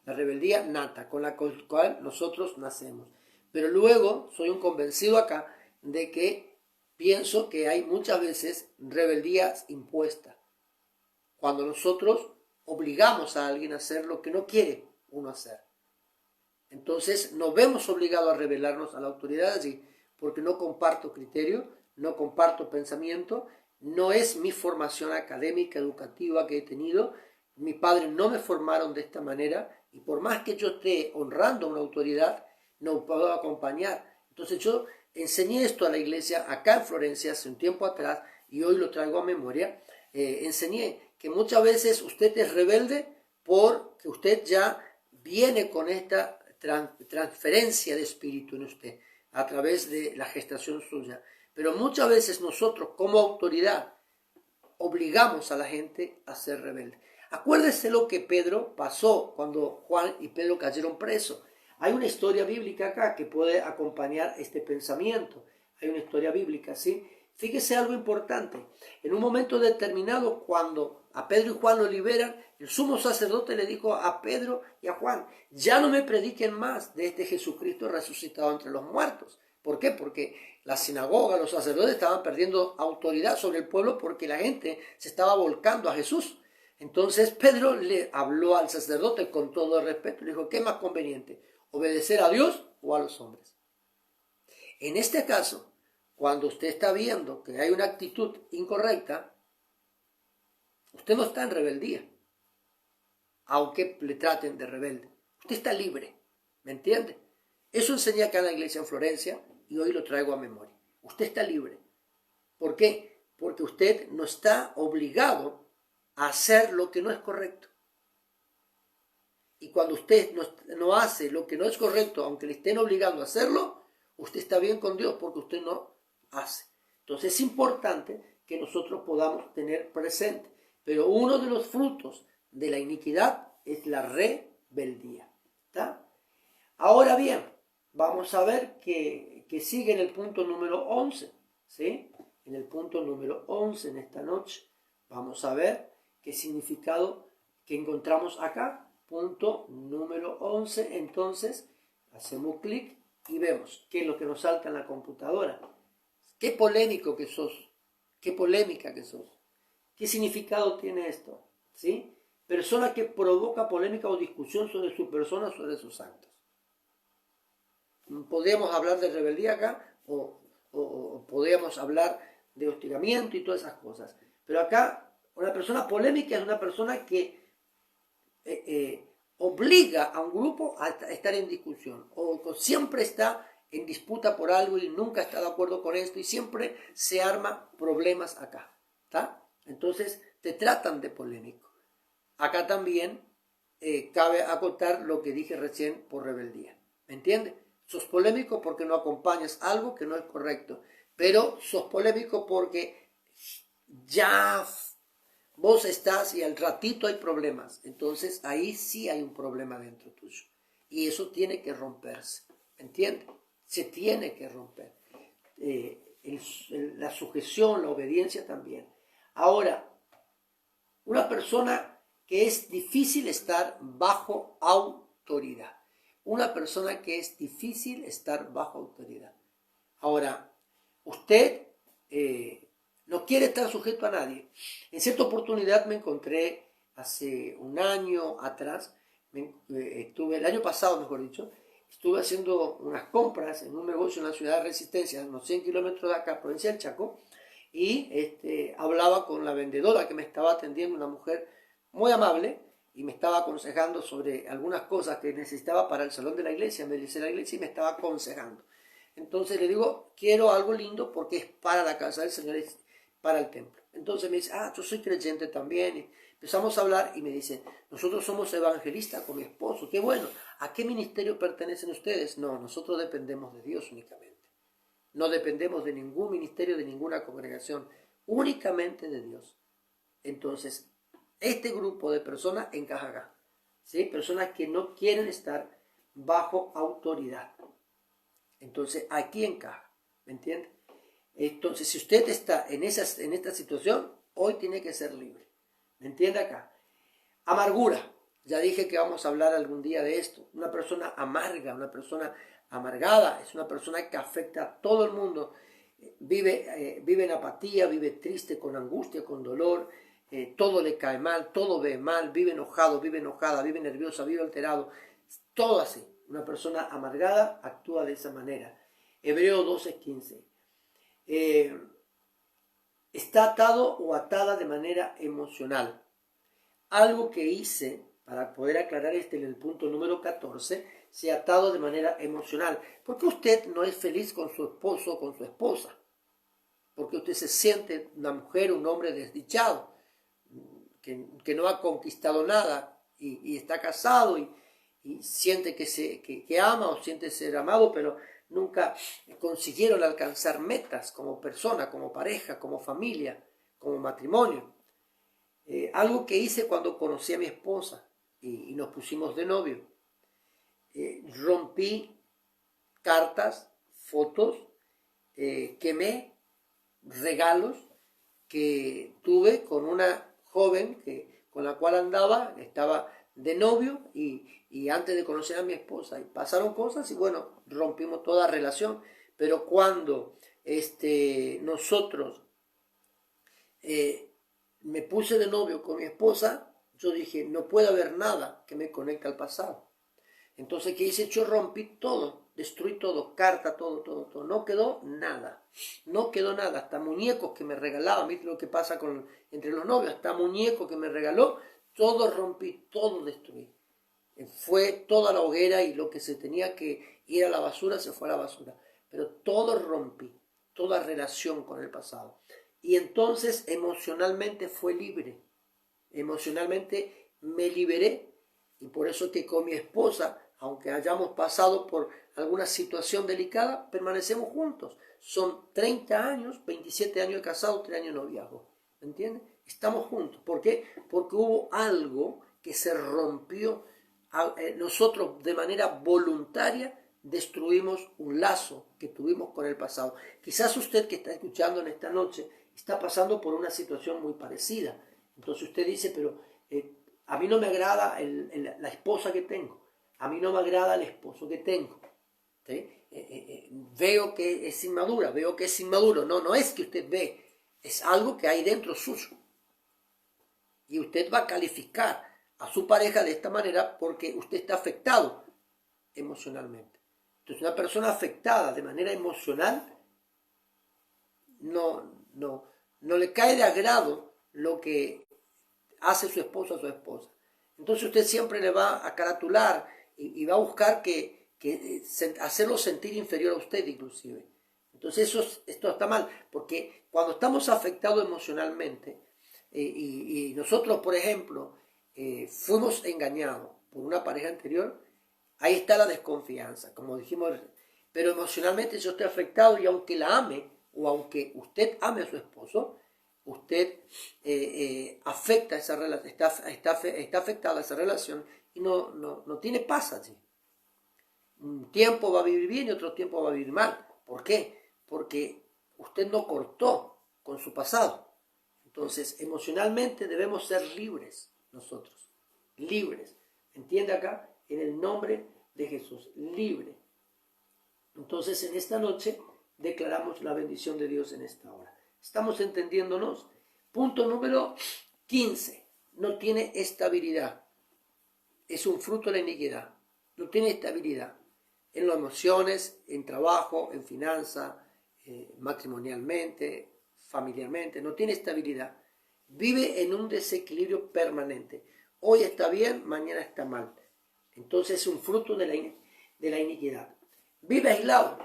la rebeldía nata, con la cual nosotros nacemos. Pero luego soy un convencido acá de que pienso que hay muchas veces rebeldías impuestas. Cuando nosotros obligamos a alguien a hacer lo que no quiere uno hacer. Entonces nos vemos obligados a rebelarnos a la autoridad allí, porque no comparto criterio, no comparto pensamiento, no es mi formación académica, educativa que he tenido, mis padres no me formaron de esta manera, y por más que yo esté honrando a una autoridad, no puedo acompañar. Entonces yo enseñé esto a la iglesia acá en Florencia hace un tiempo atrás, y hoy lo traigo a memoria. Enseñé que muchas veces usted es rebelde porque usted ya viene con esta transferencia de espíritu en usted a través de la gestación suya. Pero muchas veces nosotros como autoridad obligamos a la gente a ser rebelde. Acuérdese lo que Pedro pasó cuando Juan y Pedro cayeron presos. Hay una historia bíblica acá que puede acompañar este pensamiento. Hay una historia bíblica, ¿sí? Fíjese algo importante. En un momento determinado, cuando a Pedro y Juan lo liberan, el sumo sacerdote le dijo a Pedro y a Juan, ya no me prediquen más de este Jesucristo resucitado entre los muertos. ¿Por qué? Porque la sinagoga, los sacerdotes estaban perdiendo autoridad sobre el pueblo porque la gente se estaba volcando a Jesús. Entonces Pedro le habló al sacerdote con todo el respeto. Le dijo, ¿qué es más conveniente? ¿Obedecer a Dios o a los hombres? En este caso, cuando usted está viendo que hay una actitud incorrecta, usted no está en rebeldía, aunque le traten de rebelde. Usted está libre, ¿me entiende? Eso enseñé acá en la iglesia en Florencia y hoy lo traigo a memoria. Usted está libre. ¿Por qué? Porque usted no está obligado a hacer lo que no es correcto. Y cuando usted no hace lo que no es correcto, aunque le estén obligando a hacerlo, usted está bien con Dios porque usted no hace. Entonces es importante que nosotros podamos tener presente. Pero uno de los frutos de la iniquidad es la rebeldía. ¿Está? Ahora bien, vamos a ver que sigue en el punto número 11. ¿Sí? En el punto número 11 en esta noche. Vamos a ver qué significado que encontramos acá. Punto número 11. Entonces, hacemos clic y vemos qué es lo que nos salta en la computadora. Qué polémico que sos. Qué polémica que sos. ¿Qué significado tiene esto? ¿Sí? Persona que provoca polémica o discusión sobre su persona o sobre sus actos. podríamos hablar de rebeldía acá o podríamos hablar de hostigamiento y todas esas cosas. Pero acá una persona polémica es una persona que obliga a un grupo a estar en discusión o siempre está en disputa por algo y nunca está de acuerdo con esto y siempre se arma problemas acá, ¿está? Entonces te tratan de polémico. Acá también cabe acotar lo que dije recién por rebeldía, ¿me entiendes? Sos polémico porque no acompañas algo que no es correcto, pero sos polémico porque ya vos estás y al ratito hay problemas, entonces ahí sí hay un problema dentro tuyo y eso tiene que romperse, ¿entiendes? Se tiene que romper. La sujeción, la obediencia también. Ahora, una persona que es difícil estar bajo autoridad. Una persona que es difícil estar bajo autoridad. Ahora, usted no quiere estar sujeto a nadie. En cierta oportunidad me encontré hace un año atrás, el año pasado mejor dicho, estuve haciendo unas compras en un negocio en la ciudad de Resistencia, a unos 100 kilómetros de acá, provincia del Chaco, y hablaba con la vendedora que me estaba atendiendo, una mujer muy amable, y me estaba aconsejando sobre algunas cosas que necesitaba para el salón de la iglesia, me dice la iglesia y me estaba aconsejando. Entonces le digo, quiero algo lindo porque es para la casa del Señor, es para el templo. Entonces me dice, yo soy creyente también. Y empezamos a hablar y me dice, nosotros somos evangelistas con mi esposo, qué bueno. ¿A qué ministerio pertenecen ustedes? No, nosotros dependemos de Dios únicamente. No dependemos de ningún ministerio, de ninguna congregación, únicamente de Dios. Entonces, este grupo de personas encaja acá, ¿sí? Personas que no quieren estar bajo autoridad. Entonces, aquí encaja, ¿me entiende? Entonces, si usted está en esta situación, hoy tiene que ser libre. ¿Me entiende acá? Amargura. Ya dije que vamos a hablar algún día de esto. Una persona amarga, una persona amargada, es una persona que afecta a todo el mundo. Vive en apatía, vive triste, con angustia, con dolor. Todo le cae mal, todo ve mal, vive enojado, vive enojada, vive nerviosa, vive alterado. Todo así. Una persona amargada actúa de esa manera. Hebreo 12:15. Está atado o atada de manera emocional. Algo que hice, para poder aclarar en el punto número 14, se ha atado de manera emocional. ¿Por qué usted no es feliz con su esposo o con su esposa? Porque usted se siente una mujer, un hombre desdichado, que no ha conquistado nada y está casado y siente que ama o siente ser amado, pero nunca consiguieron alcanzar metas como persona, como pareja, como familia, como matrimonio. Algo que hice cuando conocí a mi esposa y nos pusimos de novio. Rompí cartas, fotos, quemé regalos que tuve con una joven con la cual estaba de novio y antes de conocer a mi esposa. Y pasaron cosas y bueno, rompimos toda relación. Pero cuando nosotros me puse de novio con mi esposa, yo dije, no puede haber nada que me conecte al pasado. Entonces, ¿qué hice? Yo rompí todo, destruí todo, carta, todo. No quedó nada. No quedó nada. Hasta muñecos que me regalaban, ¿viste lo que pasa entre los novios? Hasta muñecos que me regaló, todo rompí, todo destruí. Fue toda la hoguera y lo que se tenía que ir a la basura se fue a la basura. Pero todo rompí, toda relación con el pasado. Y entonces emocionalmente fue libre. Emocionalmente me liberé. Y por eso que con mi esposa, aunque hayamos pasado por alguna situación delicada, permanecemos juntos. Son 30 años, 27 años de casado, 3 años de noviazgo. ¿Me entiendes? Estamos juntos. ¿Por qué? Porque hubo algo que se rompió. Nosotros de manera voluntaria destruimos un lazo que tuvimos con el pasado. Quizás usted que está escuchando en esta noche está pasando por una situación muy parecida. Entonces usted dice, pero a mí no me agrada la esposa que tengo, a mí no me agrada el esposo que tengo. ¿Sí? Veo que es inmadura, veo que es inmaduro. No es que usted ve, es algo que hay dentro suyo. Y usted va a calificar a su pareja de esta manera porque usted está afectado emocionalmente. Entonces, una persona afectada de manera emocional no le cae de agrado lo que hace su esposo a su esposa. Entonces usted siempre le va a caratular y va a buscar que hacerlo sentir inferior a usted inclusive. Entonces esto está mal, porque cuando estamos afectados emocionalmente y nosotros, por ejemplo, fuimos engañados por una pareja anterior, ahí está la desconfianza, como dijimos, pero emocionalmente yo estoy afectado y aunque la ame o aunque usted ame a su esposo, usted afecta esa relación, está afectada esa relación y no tiene paz allí. Un tiempo va a vivir bien y otro tiempo va a vivir mal. ¿Por qué? Porque usted no cortó con su pasado. Entonces, emocionalmente debemos ser libres nosotros. Libres. ¿Entiende acá? En el nombre de Jesús. Libre. Entonces, en esta noche declaramos la bendición de Dios en esta hora. ¿Estamos entendiéndonos? Punto número 15. No tiene estabilidad. Es un fruto de la iniquidad. No tiene estabilidad. En las emociones, en trabajo, en finanza, matrimonialmente, familiarmente. No tiene estabilidad. Vive en un desequilibrio permanente. Hoy está bien, mañana está mal. Entonces es un fruto de la iniquidad. Vive aislado.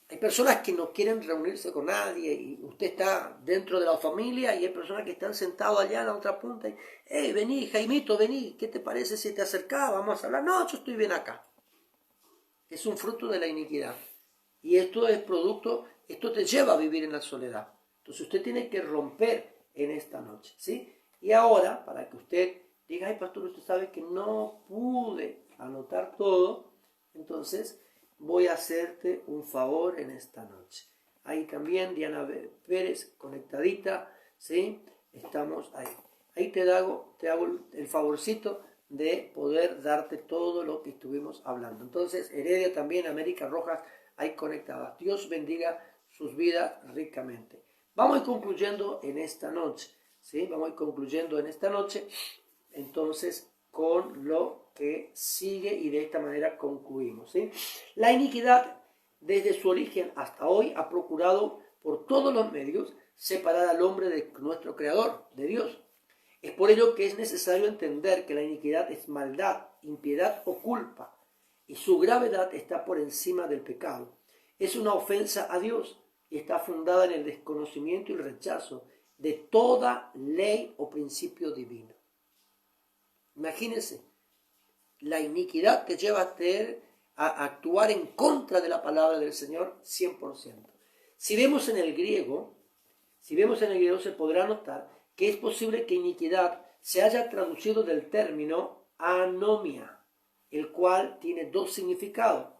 Hay personas que no quieren reunirse con nadie y usted está dentro de la familia y hay personas que están sentados allá en la otra punta y, hey, vení, Jaimito, vení, ¿qué te parece si te acercás? Vamos a hablar. No, yo estoy bien acá. Es un fruto de la iniquidad. Y esto es producto, esto te lleva a vivir en la soledad. Entonces usted tiene que romper en esta noche, ¿sí? Y ahora, para que usted diga, ay, pastor, usted sabe que no pude anotar todo, entonces voy a hacerte un favor en esta noche. Ahí también Diana Pérez, conectadita, ¿sí? Estamos ahí. Ahí te hago el favorcito de poder darte todo lo que estuvimos hablando. Entonces, Heredia también, América Rojas, ahí conectadas. Dios bendiga sus vidas ricamente. Vamos a ir concluyendo en esta noche, ¿sí? Vamos a ir concluyendo en esta noche, entonces, con lo que sigue y de esta manera concluimos, ¿sí? La iniquidad, desde su origen hasta hoy, ha procurado por todos los medios separar al hombre de nuestro Creador, de Dios. Es por ello que es necesario entender que la iniquidad es maldad, impiedad o culpa, y su gravedad está por encima del pecado. Es una ofensa a Dios y está fundada en el desconocimiento y el rechazo de toda ley o principio divino. Imagínense, la iniquidad te lleva a actuar en contra de la palabra del Señor 100%. Si vemos en el griego se podrá notar que es posible que iniquidad se haya traducido del término anomia, el cual tiene dos significados.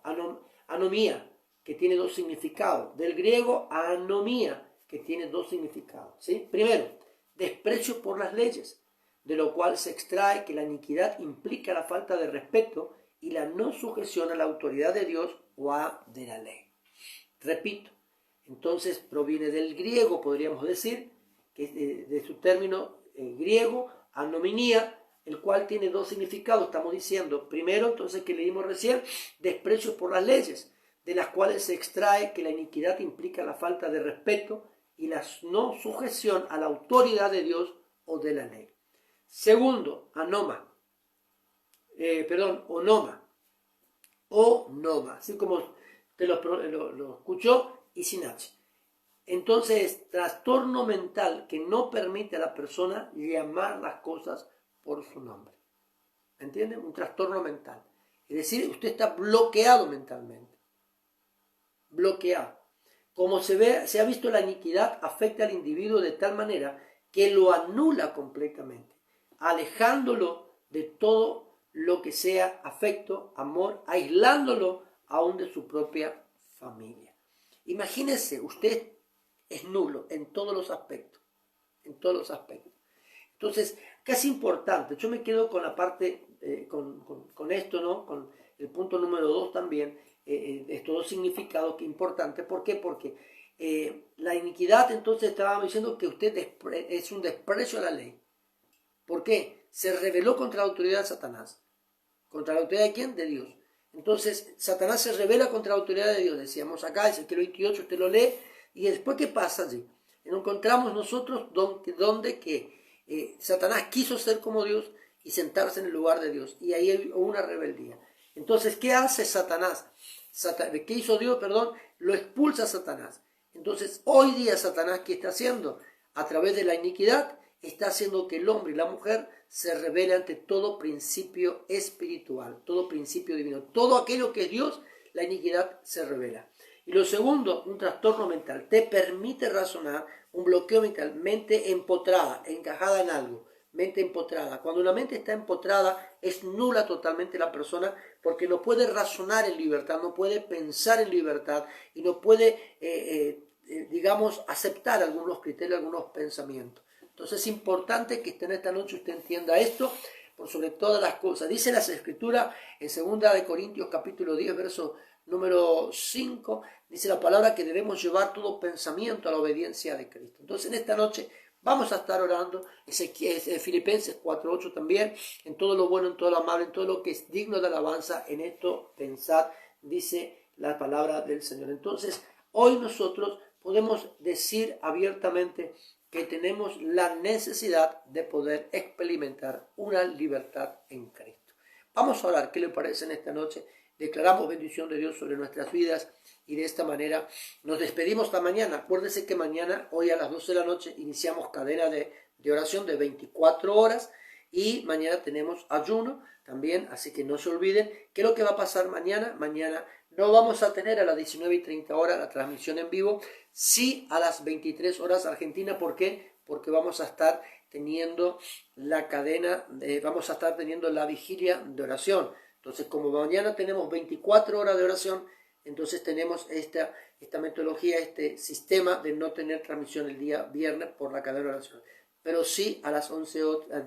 Anomía, que tiene dos significados. Del griego anomía, que tiene dos significados, ¿sí? Primero, desprecio por las leyes, de lo cual se extrae que la iniquidad implica la falta de respeto y la no sujeción a la autoridad de Dios o de la ley. Repito, entonces proviene del griego, podríamos decir, que de su término griego, anominía, el cual tiene dos significados. Estamos diciendo, primero, entonces, que leímos recién, desprecio por las leyes, de las cuales se extrae que la iniquidad implica la falta de respeto y la no sujeción a la autoridad de Dios o de la ley. Segundo, onoma, así como te lo escuchó y sin H. Entonces, trastorno mental que no permite a la persona llamar las cosas por su nombre. ¿Entienden? Un trastorno mental. Es decir, usted está bloqueado mentalmente. Bloqueado. Como se ha visto, la iniquidad afecta al individuo de tal manera que lo anula completamente, alejándolo de todo lo que sea afecto, amor, aislándolo aún de su propia familia. Imagínese, usted es nulo en todos los aspectos, Entonces, ¿qué es importante? Yo me quedo con la parte, con esto, ¿no? Con el punto número 2 también, estos dos significados que es importante. ¿Por qué? Porque la iniquidad, entonces estábamos diciendo que usted es un desprecio a la ley. ¿Por qué? Se rebeló contra la autoridad de Satanás. ¿Contra la autoridad de quién? De Dios. Entonces, Satanás se revela contra la autoridad de Dios. Decíamos acá, Ezequiel 28, usted lo lee, y después, ¿qué pasa allí? Encontramos nosotros donde que Satanás quiso ser como Dios y sentarse en el lugar de Dios, y ahí hubo una rebeldía. Entonces, ¿qué hace Satanás? ¿Qué hizo Dios? Lo expulsa a Satanás. Entonces, hoy día Satanás, ¿qué está haciendo? A través de la iniquidad, está haciendo que el hombre y la mujer se rebelen ante todo principio espiritual, todo principio divino. Todo aquello que es Dios, la iniquidad se revela. Y lo segundo, un trastorno mental. Te permite razonar, un bloqueo mental, mente empotrada, encajada en algo, mente empotrada. Cuando una mente está empotrada, es nula totalmente la persona, porque no puede razonar en libertad, no puede pensar en libertad y no puede, digamos, aceptar algunos criterios, algunos pensamientos. Entonces es importante que en esta noche usted entienda esto por sobre todas las cosas. Dice las Escrituras en 2 Corintios capítulo 10, verso número 5, dice la palabra que debemos llevar todo pensamiento a la obediencia de Cristo. Entonces en esta noche vamos a estar orando, Filipenses 4:8 también, en todo lo bueno, en todo lo amable, en todo lo que es digno de alabanza, en esto pensad, dice la palabra del Señor. Entonces hoy nosotros podemos decir abiertamente que tenemos la necesidad de poder experimentar una libertad en Cristo. Vamos a orar, ¿qué le parece en esta noche? Declaramos bendición de Dios sobre nuestras vidas y de esta manera nos despedimos hasta mañana. Acuérdense que mañana, hoy a las 12 de la noche, iniciamos cadena de oración de 24 horas y mañana tenemos ayuno también, así que no se olviden. ¿Qué es lo que va a pasar mañana? Mañana no vamos a tener a las 19:30 horas la transmisión en vivo, sí a las 23 horas Argentina. ¿Por qué? Porque vamos a estar teniendo la cadena, vamos a estar teniendo la vigilia de oración. Entonces, como mañana tenemos 24 horas de oración, entonces tenemos esta metodología, este sistema de no tener transmisión el día viernes por la cadena de oración. Pero sí a las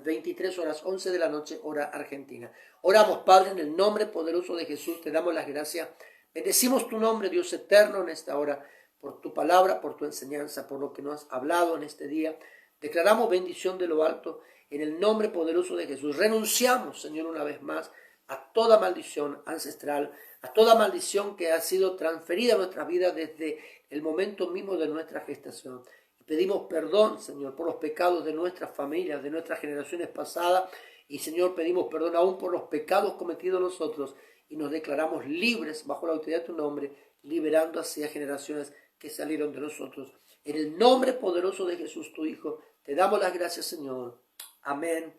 23 horas, 11 de la noche, hora argentina. Oramos, Padre, en el nombre poderoso de Jesús, te damos las gracias. Bendecimos tu nombre, Dios eterno, en esta hora, por tu palabra, por tu enseñanza, por lo que nos has hablado en este día. Declaramos bendición de lo alto, en el nombre poderoso de Jesús. Renunciamos, Señor, una vez más, a toda maldición ancestral, a toda maldición que ha sido transferida a nuestra vida desde el momento mismo de nuestra gestación. Pedimos perdón, Señor, por los pecados de nuestras familias, de nuestras generaciones pasadas. Y, Señor, pedimos perdón aún por los pecados cometidos nosotros. Y nos declaramos libres bajo la autoridad de tu nombre, liberando hacia generaciones que salieron de nosotros. En el nombre poderoso de Jesús, tu Hijo, te damos las gracias, Señor. Amén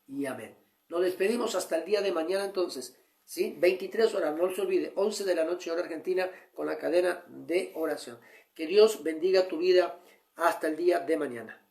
y amén. Nos despedimos hasta el día de mañana entonces, ¿sí? 23 horas, no se olvide, 11 de la noche hora argentina con la cadena de oración. Que Dios bendiga tu vida hasta el día de mañana.